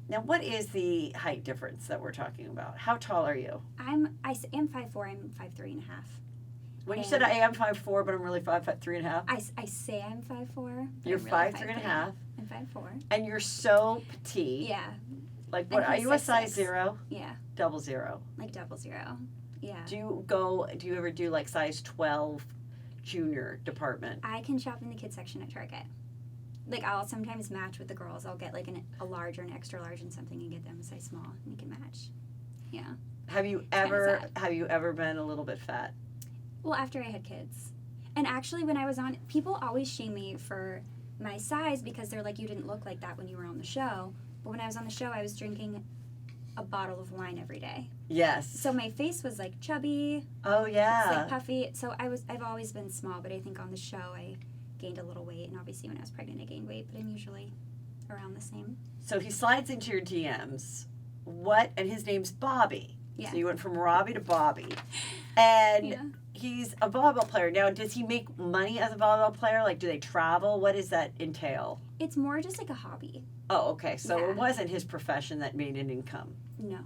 Now, what is the height difference that we're talking about? How tall are you? I am 5'4". I'm 5'3" and a half. When you said I am 5'4", but I'm really 5'3" and a half. I say I'm 5'4". You're really 5'3" and a half. I'm 5'4". And you're so petite. Yeah. Like what? And Are he's you a 6'6". size 0? Yeah. 00. Like 00. Yeah. Do you ever do like size 12 junior department? I can shop in the kids section at Target. Like, I'll sometimes match with the girls. I'll get like a large or an extra large and something and get them a size small and we can match. Yeah. Have you ever been a little bit fat? Well, after I had kids. And actually, when I was on, people always shame me for my size because they're like, you didn't look like that when you were on the show. But when I was on the show, I was drinking a bottle of wine every day. Yes. So my face was like chubby. Oh yeah. It's like puffy. So I've always been small, but I think on the show I gained a little weight, and obviously when I was pregnant I gained weight, but I'm usually around the same. So he slides into your DMs. And his name's Bobby. Yeah. So you went from Robbie to Bobby. And Yeah. he's a volleyball player. Now, does he make money as a volleyball player? Like, do they travel? What does that entail? It's more just like a hobby. Oh, okay. So Yeah. it wasn't his profession that made an income. No.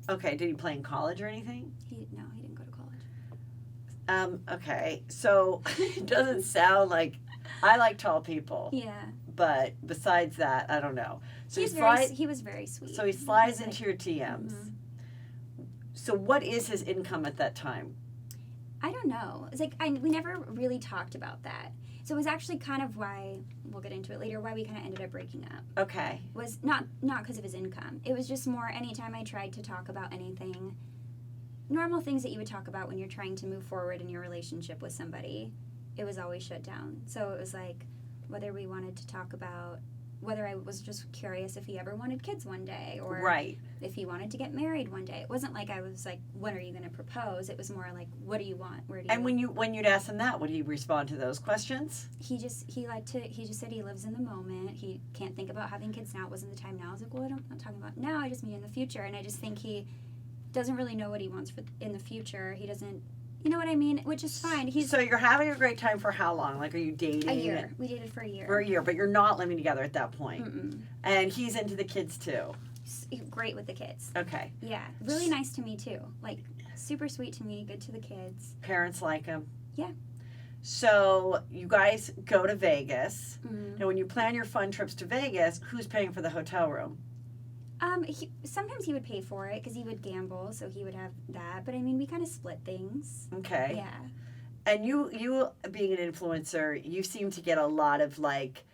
Okay. Did he play in college or anything? He didn't go to college. Okay. So it doesn't sound like I like tall people. Yeah. But besides that, I don't know. So He was very sweet. So he slides He was into your DMs. Mhm. So what is his income at that time? I don't know. It's like we never really talked about that. So it was actually kind of why, we'll get into it later, why we kind of ended up breaking up. Okay. Was not because of his income. It was just more anytime I tried to talk about anything, normal things that you would talk about when you're trying to move forward in your relationship with somebody, it was always shut down. So it was like whether we wanted to talk about, whether I was just curious if he ever wanted kids one day, or Right. if he wanted to get married one day. It wasn't like I was like, when are you going to propose? It was more like, what do you want? Where do you? And when you'd ask him that, would he respond to those questions? He just said he lives in the moment. He can't think about having kids now. It wasn't the time now. I was like, well, I'm not talking about now. I just mean in the future. And I just think he doesn't really know what he wants in the future. He doesn't, you know what I mean? Which is fine. So you're having a great time for how long? Like, are you dating? A year. We dated for a year. For a year, but you're not living together at that point. Mm-mm. And he's into the kids too. Great with the kids. Okay. Yeah. Really nice to me too. Like, super sweet to me. Good to the kids. Parents like him. Yeah. So you guys go to Vegas. Mm-hmm. Now, when you plan your fun trips to Vegas, who's paying for the hotel room? Sometimes he would pay for it because he would gamble, so he would have that. But I mean, we kind of split things. Okay. Yeah. And you being an influencer, you seem to get a lot of like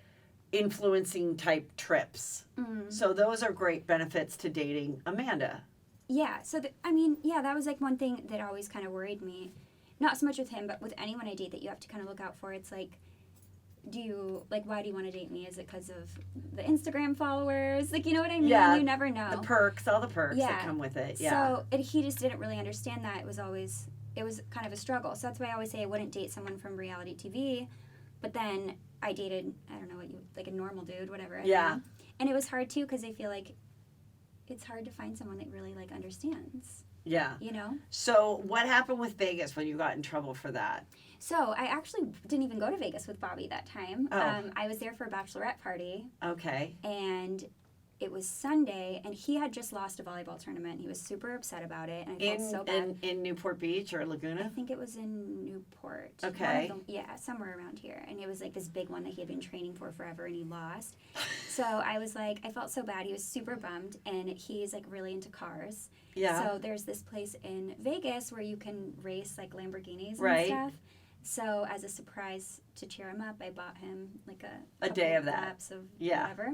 influencing type trips. Mm. So those are great benefits to dating Amanda. Yeah. So, I mean, yeah, that was like one thing that always kind of worried me. Not so much with him, but with anyone I date that you have to kind of look out for. It's like, why do you want to date me? Is it because of the Instagram followers? Like, you know what I mean? Yeah, You never know. The perks, all the perks that come with it. Yeah. So he just didn't really understand that. It was kind of a struggle. So that's why I always say I wouldn't date someone from reality TV. But then I dated, I don't know like a normal dude, whatever. Yeah. And it was hard too because I feel like it's hard to find someone that really like understands. Yeah. You know? So what happened with Vegas when you got in trouble for that? So I actually didn't even go to Vegas with Bobby that time. Oh. I was there for a bachelorette party. Okay. And it was Sunday, and he had just lost a volleyball tournament. He was super upset about it, and I felt so bad. In Newport Beach or Laguna? I think it was in Newport. Okay. Yeah, somewhere around here. And it was like this big one that he had been training for forever, and he lost. So I was like, I felt so bad. He was super bummed, and he's like really into cars. Yeah. So there's this place in Vegas where you can race like Lamborghinis and Right. stuff. So as a surprise to cheer him up, I bought him like a day couple of that. laps of Yeah. whatever.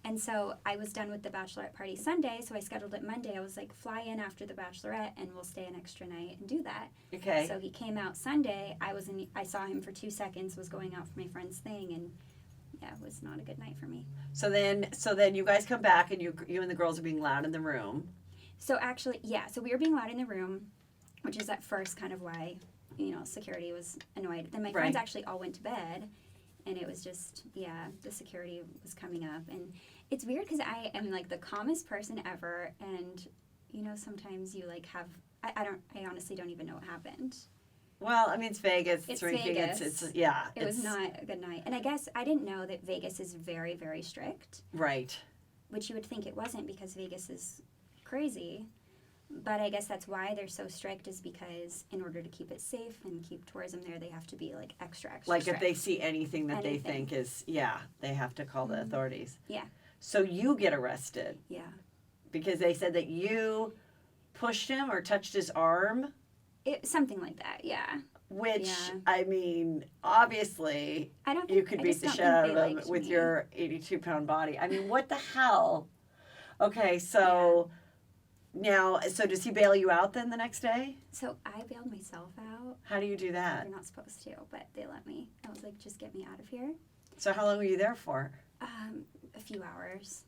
And so I was done with the bachelorette party Sunday, so I scheduled it Monday. I was like, fly in after the bachelorette, and we'll stay an extra night and do that. Okay. So he came out Sunday. I saw him for 2 seconds. Was going out for my friend's thing, and yeah, it was not a good night for me. So then you guys come back, and you and the girls are being loud in the room. So actually, yeah. So we were being loud in the room, which is at first kind of why, security was annoyed. Then my friends actually all went to bed. And it was just, the security was coming up. And it's weird because I am, like, the calmest person ever. And, sometimes you, like, have... I honestly don't even know what happened. Well, I mean, it's Vegas. It's drinking. Vegas. It was not a good night. And I guess I didn't know that Vegas is very, very strict. Right. Which you would think it wasn't because Vegas is crazy. But I guess that's why they're so strict is because in order to keep it safe and keep tourism there, they have to be, like, extra Like, strict. if they see anything that they think is, they have to call the authorities. Yeah. So you get arrested. Yeah. Because they said that you pushed him or touched his arm. Something like that, yeah. Which, I mean, obviously, you could beat the shit out of him with your 82-pound body. I mean, what the hell? Okay, so... Yeah. Now, so does he bail you out then the next day? So I bailed myself out. How do you do that? You're not supposed to, but they let me. I was like, just get me out of here. So how long were you there for? A few hours.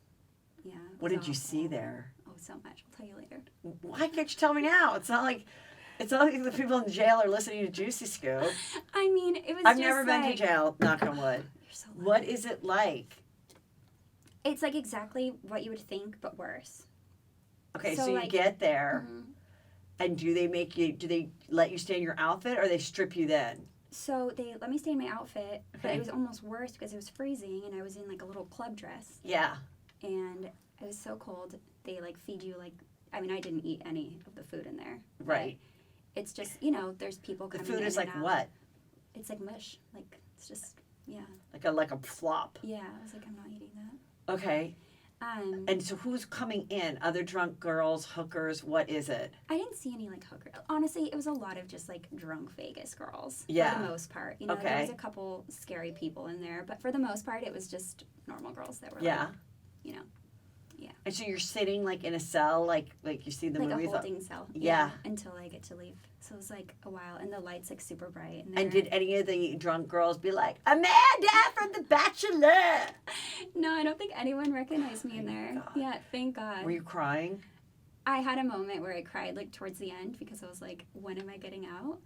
Yeah. What did you see there? Oh, so much. I'll tell you later. Why can't you tell me now? It's not like the people in jail are listening to Juicy Scoop. I mean, it was I've never been to jail, knock on wood. You're so lucky. What is it like? It's like exactly what you would think, but worse. Okay, so you get there, and do they let you stay in your outfit, or they strip you then? So they let me stay in my outfit, but it was almost worse because it was freezing, and I was in like a little club dress. Yeah. And it was so cold. They like feed you I didn't eat any of the food in there. Right. It's just, there's people coming in. The food is like out. what? It's like mush. Like, it's just, Like a flop. Yeah, I was like, I'm not eating that. Okay. And so who's coming in? Other drunk girls, hookers, what is it? I didn't see any like hookers. Honestly, it was a lot of just like drunk Vegas girls. Yeah. For the most part. There was a couple scary people in there, but for the most part it was just normal girls that were yeah. And so you're sitting like in a cell, like you see the movies. Like a holding cell. Yeah. Until I get to leave. So it was like a while, and the lights like super bright. And did any of the drunk girls be like, Amanda from The Bachelor? No, I don't think anyone recognized me in there. God. Yeah, thank God. Were you crying? I had a moment where I cried like towards the end because I was like, when am I getting out?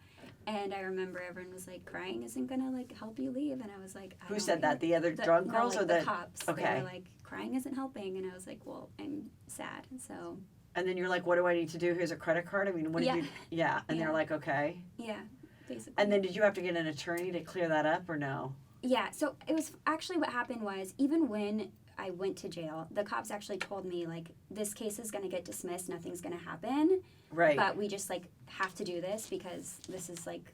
And I remember everyone was like, crying isn't gonna like help you leave, and I was like, who said that? The other drunk girls like or the cops? Okay. They were like, crying isn't helping, and I was like, well, I'm sad, so. And then you're like, what do I need to do? Here's a credit card. I mean, what did you? Yeah. And they're like, okay. Yeah, basically. And then did you have to get an attorney to clear that up or no? Yeah. So it was actually what happened was even when I went to jail, the cops actually told me like, this case is gonna get dismissed. Nothing's gonna happen. Right. But we just like have to do this because this is like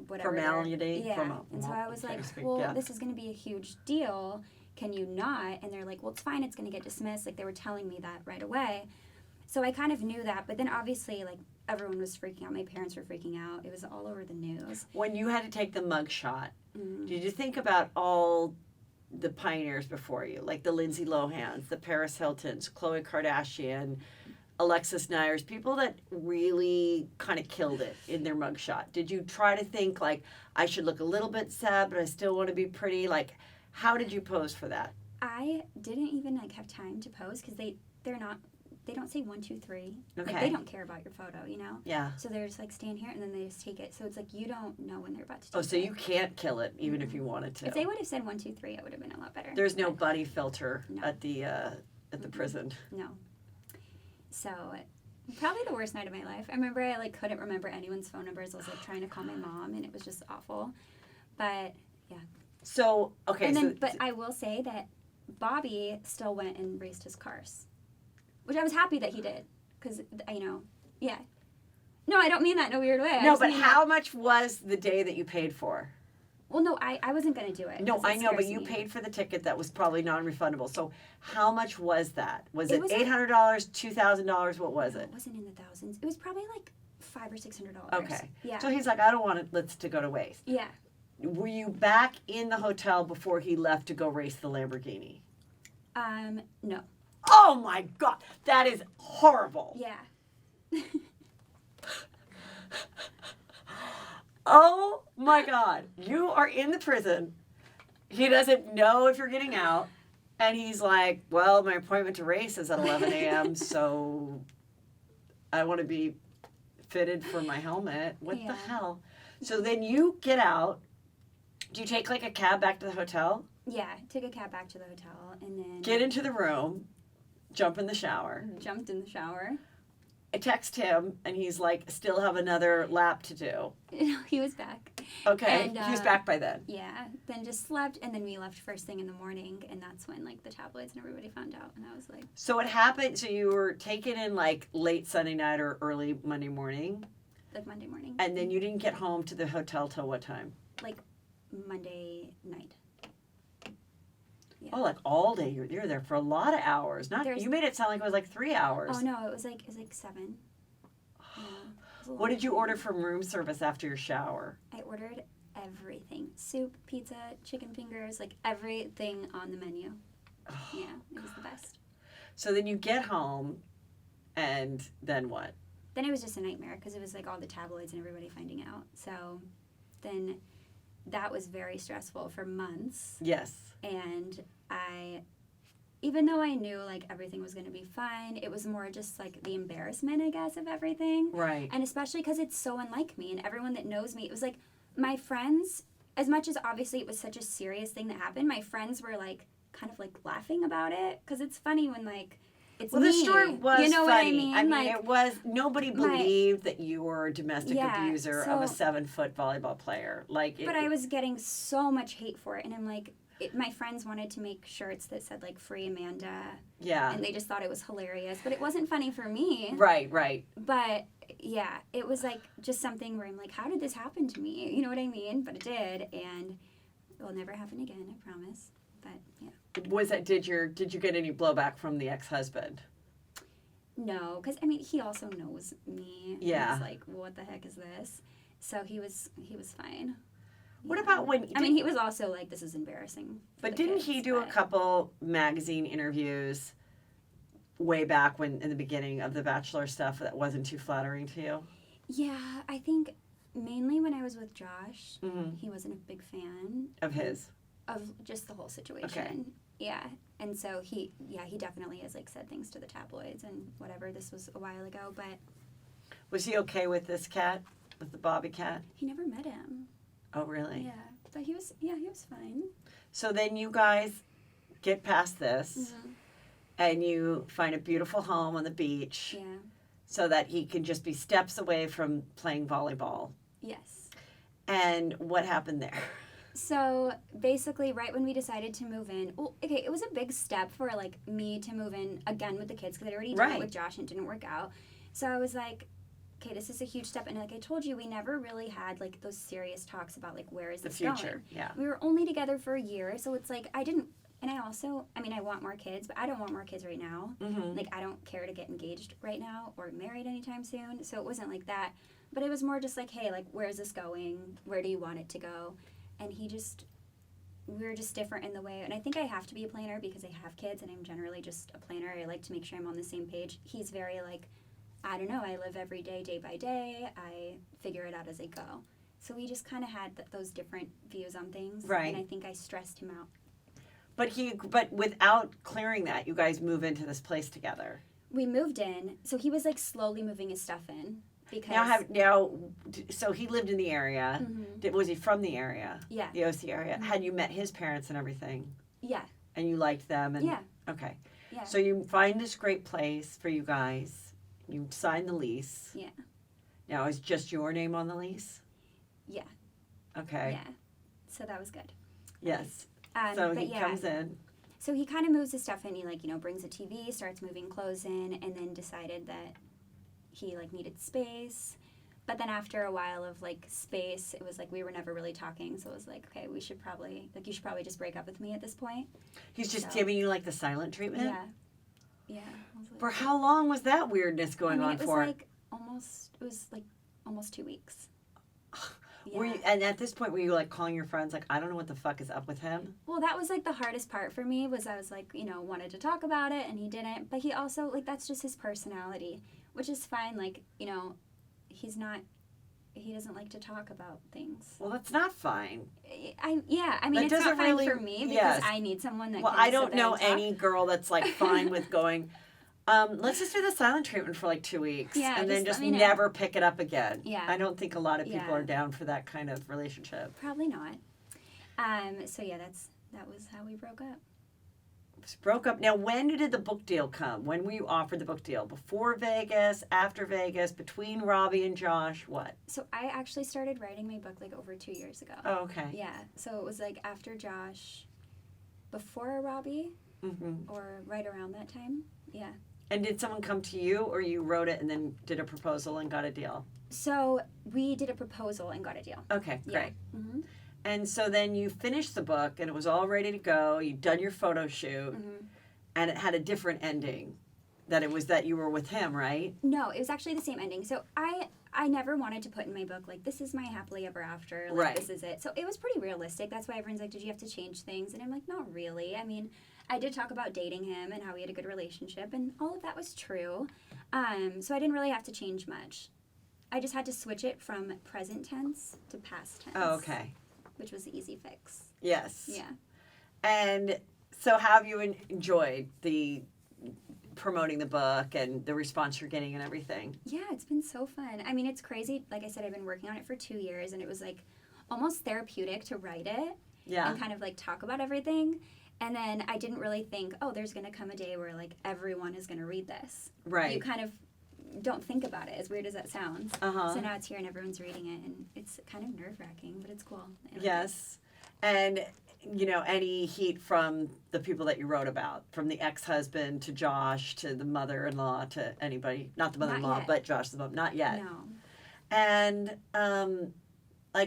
whatever. Formality. Yeah. And so I was like, well, this is going to be a huge deal. Can you not? And they're like, well, it's fine. It's going to get dismissed. Like they were telling me that right away. So I kind of knew that. But then obviously like everyone was freaking out. My parents were freaking out. It was all over the news. When you had to take the mug shot, did you think about all the pioneers before you, like the Lindsay Lohans, the Paris Hiltons, Khloe Kardashian, Alexis Nyers, people that really kind of killed it in their mugshot. Did you try to think like, I should look a little bit sad, but I still want to be pretty? Like, how did you pose for that? I didn't even like have time to pose because they don't say 1, 2, 3. Okay. Like they don't care about your photo, you know? Yeah. So they're just like stand here and then they just take it. So it's like you don't know when they're about to take it. Oh, so you can't kill it even if you wanted to. If they would have said 1, 2, 3, it would have been a lot better. There's no buddy filter No. at the prison. No. So probably the worst night of my life. I remember I like couldn't remember anyone's phone numbers. I was like trying to call my mom and it was just awful. But yeah. So okay. And then, but I will say that Bobby still went and raced his cars, which I was happy that he did because yeah. No, I don't mean that in a weird way. No, but how much was the day that you paid for? Well, no, I wasn't going to do it. No, I know, but scares you me. paid for the ticket that was probably non-refundable. So how much was that? Was It it was $800, $2,000? What was No, it? it wasn't in the thousands. It was probably like $500 or $600. Okay. Yeah. So he's like, I don't want this to go to waste. Yeah. Were you back in the hotel before he left to go race the Lamborghini? No. Oh my God, that is horrible. Yeah. Oh my God, you are in the prison. He doesn't know if you're getting out. And he's like, well, my appointment to race is at 11 a.m., so I want to be fitted for my helmet. What the Yeah. hell? So then you get out. Do you take like a cab back to the hotel? Yeah. Took a cab back to the hotel and then Get into the room, jump in the shower. jumped in the shower. I text him, and he's like, still have another lap to do. He was back. Okay, And, he was back by then. Yeah. Then just slept and then we left first thing in the morning and that's when like the tabloids and everybody found out and I was like So it happened, so you were taken in like late Sunday night or early Monday morning, Monday morning. and then you didn't get home to the hotel till what time? Like Monday night. Yeah. Oh, like all day. You're there for a lot of hours. You made it sound like it was like 3 hours. Oh no, it was like 7. Yeah, it was a What lot. did you order from room service after your shower? I ordered everything. Soup, pizza, chicken fingers, like everything on the menu. Yeah, it was the best. So then you get home, and then what? Then it was just a nightmare because it was like all the tabloids and everybody finding out. So then that was very stressful for months. Yes. And even though I knew like everything was going to be fine, it was more just like the embarrassment, I guess, of everything. Right. And especially because it's so unlike me and everyone that knows me, it was like my friends, as much as obviously it was such a serious thing that happened, my friends were like kind of like laughing about it because it's funny when like it's Well, me. the story was you know funny. what I mean? Like, it was, nobody believed that you were a domestic Yeah, abuser of a so- 7-foot volleyball player. Like, but I was getting so much hate for it, and I'm like, my friends wanted to make shirts that said like "Free Amanda," yeah. and they just thought it was hilarious. But it wasn't funny for me. Right, right. But yeah, it was like just something where I'm like, how did this happen to me? You know what I mean? But it did, and it will never happen again. I promise. But yeah. Was that did you get any blowback from the ex-husband? No, because I mean, he also knows me. Yeah. He's like, what the heck is this? So he was fine. What Yeah. about when? I mean, he was also like, this is embarrassing. for But the didn't kids, he do a but- couple magazine interviews way back when in the beginning of the Bachelor stuff that wasn't too flattering to you? Yeah, I think mainly when I was with Josh, Mm-hmm. he wasn't a big fan Of his. of just the whole situation. Okay. Yeah, and so he definitely has like said things to the tabloids and whatever. This was a while ago, but Was he okay with this cat, with the Bobby cat? he never met him. Oh, really? Yeah, but he was fine. So then you guys get past this, and you find a beautiful home on the beach, Yeah. so that he can just be steps away from playing volleyball. Yes. And what happened there? So basically, right when we decided to move in, well, okay, it was a big step for like me to move in again with the kids because I'd already done Right. it with Josh and it didn't work out. So I was like, okay, this is a huge step. And like I told you, we never really had like those serious talks about like where is The this future, going. yeah. We were only together for a year, so it's like I didn't. And I also, I mean, I want more kids, but I don't want more kids right now. Mm-hmm. Like I don't care to get engaged right now or married anytime soon. So it wasn't like that. But it was more just like, hey, like where's this going? Where do you want it to go? And he just we're just different in the way, and I think I have to be a planner because I have kids and I'm generally just a planner. I like to make sure I'm on the same page. He's very like, I don't know, I live every day, day by day. I figure it out as I go. So we just kind of had those different views on things. Right. And I think I stressed him out. But without clearing that, you guys move into this place together. We moved in, so he was like slowly moving his stuff in because so he lived in the area. Mhm. Was he from the area? Yeah. The OC area. Mhm. Had you met his parents and everything? Yeah. And you liked them? And, Yeah. Okay. Yeah. So you find this great place for you guys. You sign the lease. Yeah. Now, is just your name on the lease? Yeah. Okay. Yeah. So that was good. Yes. So he comes in. So he kind of moves his stuff in. He like, brings a TV, starts moving clothes in, and then decided that he like needed space. But then after a while of like space, it was like we were never really talking. So it was like, okay, you should probably just break up with me at this point. He's just giving you like the silent treatment? Yeah. Yeah. Like, for how long was that weirdness going on for? It was like almost 2 weeks. Yeah. And at this point, were you like calling your friends like, I don't know what the fuck is up with him? Well, that was like the hardest part for me was I was like, wanted to talk about it and he didn't. But he also, like, that's just his personality, which is fine. Like, he doesn't like to talk about things. Well, that's not fine. It's not fine for me because I need someone that can I don't sit there know and talk. any girl that's like fine with going, let's just do the silent treatment for like 2 weeks and then just never pick it up again. Yeah. I don't think a lot of people are down for that kind of relationship. Probably not. So yeah, that was how we broke up. Broke up. Now, when did the book deal come? When were you offered the book deal? Before Vegas, after Vegas, between Robbie and Josh, what? So I actually started writing my book like over 2 years ago. Oh, okay. Yeah. So it was like after Josh, before Robbie, or right around that time. Yeah. And did someone come to you or you wrote it and then did a proposal and got a deal? So we did a proposal and got a deal. Okay, great. Yeah. Mm-hmm. And so then you finished the book and it was all ready to go. You'd done your photo shoot and it had a different ending. That it was that you were with him, right? No, it was actually the same ending. So I never wanted to put in my book, like, this is my happily ever after. Like, this is it. So it was pretty realistic. That's why everyone's like, did you have to change things? And I'm like, not really. I mean, I did talk about dating him and how we had a good relationship, and all of that was true. So I didn't really have to change much. I just had to switch it from present tense to past tense. Oh, okay. Which was the easy fix. Yes. Yeah. And so how have you enjoyed the promoting the book and the response you're getting and everything? Yeah, it's been so fun. I mean, it's crazy. Like I said, I've been working on it for 2 years, and it was like almost therapeutic to write it and kind of like talk about everything. And then I didn't really think, there's going to come a day where like everyone is going to read this. Right. You kind of don't think about it, as weird as that sounds. So now it's here and everyone's reading it, and it's kind of nerve-wracking, but it's cool. Yes. And, any heat from the people that you wrote about, from the ex-husband to Josh to the mother-in-law to anybody, not the mother-in-law, but Josh the mom, not yet. No. And,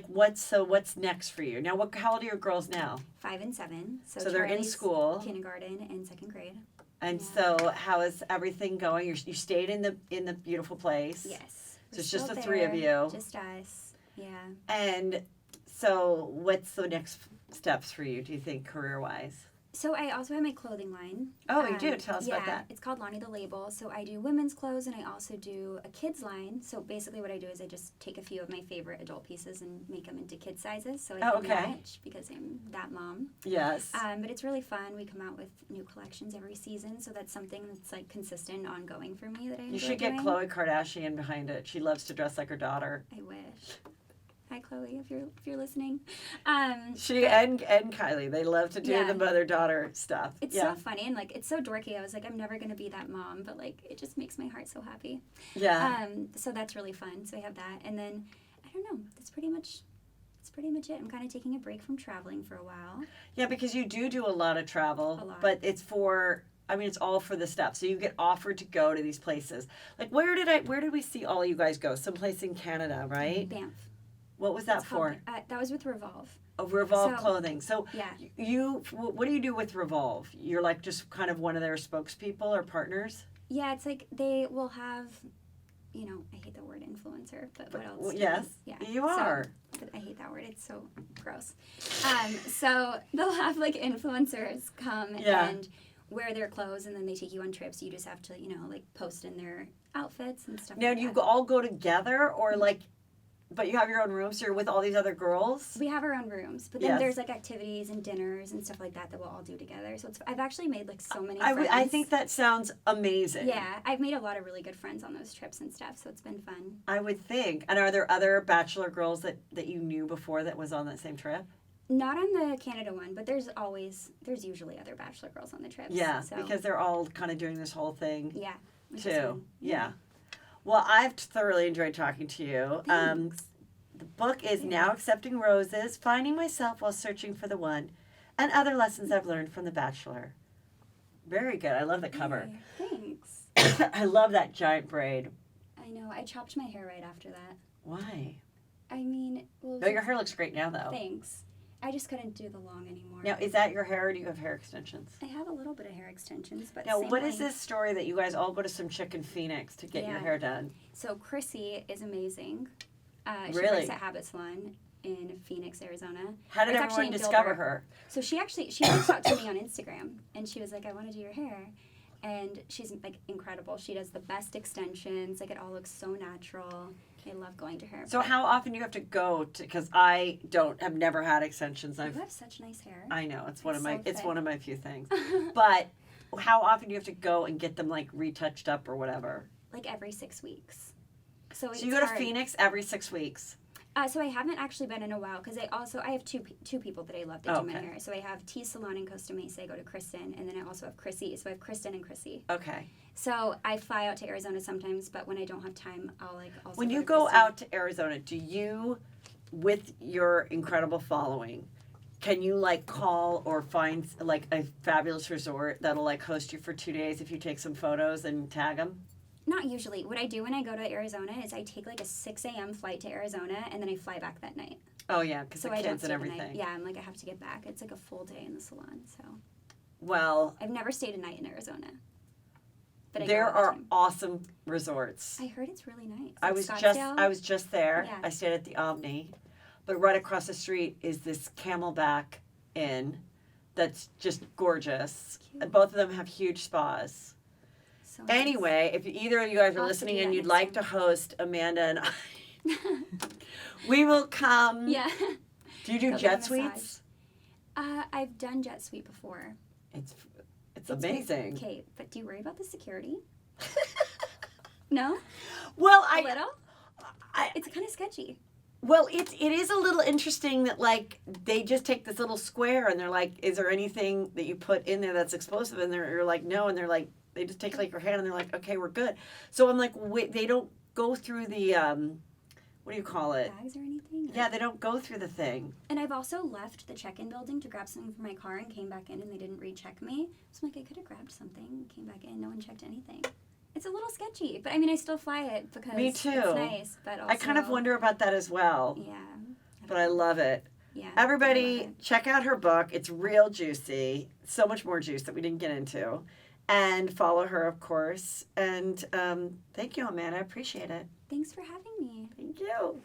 what's next for you? Now, how old are your girls now? 5 and 7. So they're in school. Kindergarten and 2nd grade. And so, how is everything going? You stayed in the beautiful place. Yes. So it's just the three of you. Just us. Yeah. And so, what's the next steps for you? Do you think career-wise? So I also have my clothing line. Oh, you do? Tell us about that. It's called Lonnie the Label. So I do women's clothes, and I also do a kids line. So basically what I do is I just take a few of my favorite adult pieces and make them into kid sizes so I can match because I'm that mom. Yes. But it's really fun. We come out with new collections every season, so that's something that's like consistent, ongoing for me that I enjoy. You should get doing. Khloe Kardashian behind it. She loves to dress like her daughter. I wish. Hi, Chloe, if you're listening. She and Kylie, they love to do the mother-daughter stuff. It's so funny, and like it's so dorky. I was like, I'm never gonna be that mom, but like it just makes my heart so happy. Yeah. So that's really fun. So I have that, and then I don't know. That's pretty much it. I'm kind of taking a break from traveling for a while. Yeah, because you do a lot of travel, but it's it's all for the stuff. So you get offered to go to these places. Like where did we see all you guys go? Someplace in Canada, right? Banff. What was that for? That was with Revolve. Oh, Revolve clothing. So yeah. What do you do with Revolve? You're like just kind of one of their spokespeople or partners? Yeah, it's like they will have you know, I hate the word influencer, but what else? Well, yes, Yeah. you are. But I hate that word. It's so gross. So they'll have like influencers come and wear their clothes, and then they take you on trips. You just have to, you know, like post in their outfits and stuff. Now, like do you that. all go together, or like, but you have your own rooms? So you're with all these other girls? We have our own rooms, but then there's like activities and dinners and stuff like that we'll all do together. So I've actually made like so many friends. I think that sounds amazing. Yeah, I've made a lot of really good friends on those trips and stuff, so it's been fun. I would think. And are there other Bachelor girls that you knew before that was on that same trip? Not on the Canada one, but there's usually other Bachelor girls on the trips. Yeah, so. because they're all kind of doing this whole thing. Yeah. Too. Yeah. Well, I've thoroughly enjoyed talking to you. Thanks. The book is Now Accepting Roses, Finding Myself While Searching for the One, and Other Lessons I've Learned from The Bachelor. Very good. I love the cover. Hey, thanks. I love that giant braid. I know. I chopped my hair right after that. Why? I mean, well, No, your hair looks great now, though. thanks. I just couldn't do the long anymore. Now, is that your hair, or do you have hair extensions? I have a little bit of hair extensions, but Now, same what is length. this story that you guys all go to some chick in Phoenix to get your hair done? So Chrissy is amazing. She Really? works at Habit Salon in Phoenix, Arizona. How did It's actually everyone in discover Gilbert. her? So she reached out to me on Instagram, and she was like, "I want to do your hair," and she's like incredible. She does the best extensions. Like it all looks so natural. I love going to her. So how often do you have to go to? Because I have never had extensions. You have such nice hair. I know it's one of It's my so it's thick. one of my few things. But how often do you have to go and get them like retouched up or whatever? Like every 6 weeks. So you go to Phoenix every 6 weeks. So I haven't actually been in a while because I have two people that I love that do my Okay. hair. So I have T Salon in Costa Mesa. I go to Kristen, and then I also have Chrissy. So I have Kristen and Chrissy. Okay. So I fly out to Arizona sometimes, but when I don't have time, I'll like also. When go you to go Kristen. out to Arizona, do you, with your incredible following, can you like call or find like a fabulous resort that'll like host you for 2 days if you take some photos and tag them? Not usually. What I do when I go to Arizona is I take like a 6 a.m. flight to Arizona, and then I fly back that night. Oh yeah, because So the I don't kids stay and the night. everything. Yeah, I'm like I have to get back. It's like a full day in the salon. So Well, I've never stayed a night in Arizona. But I go there all the are time. awesome resorts. I heard it's really nice. I Like was Scottsdale. just there. Yeah. I stayed at the Omni, but right across the street is this Camelback Inn, that's just gorgeous. Cute. Both of them have huge spas. So nice. Anyway, if either of you guys are I'll have to listening do and that you'd next like time. to host Amanda and I, we will come. Yeah. Do you do Go get a jet massage. suites? I've done jet suite before. It's amazing. Okay, but do you worry about the security? No? Well, A little? I It's kind of sketchy. well, it is a little interesting that like they just take this little square and they're like, is there anything that you put in there that's explosive? And you're like, no, and they're like, they just take like your hand and they're like, okay, we're good. So I'm like, wait, they don't go through the what do you call it? Bags or anything? Yeah, they don't go through the thing. And I've also left the check-in building to grab something from my car and came back in and they didn't recheck me. So I'm like, I could have grabbed something, came back in, no one checked anything. It's a little sketchy, but I mean, I still fly it because Me too. it's nice. But also, I kind of wonder about that as well, Yeah. but I love it. Yeah. Everybody, I love it. check out her book. It's real juicy. So much more juice that we didn't get into. And follow her, of course. And thank you, Amanda. I appreciate it. Thanks for having me. Thank you.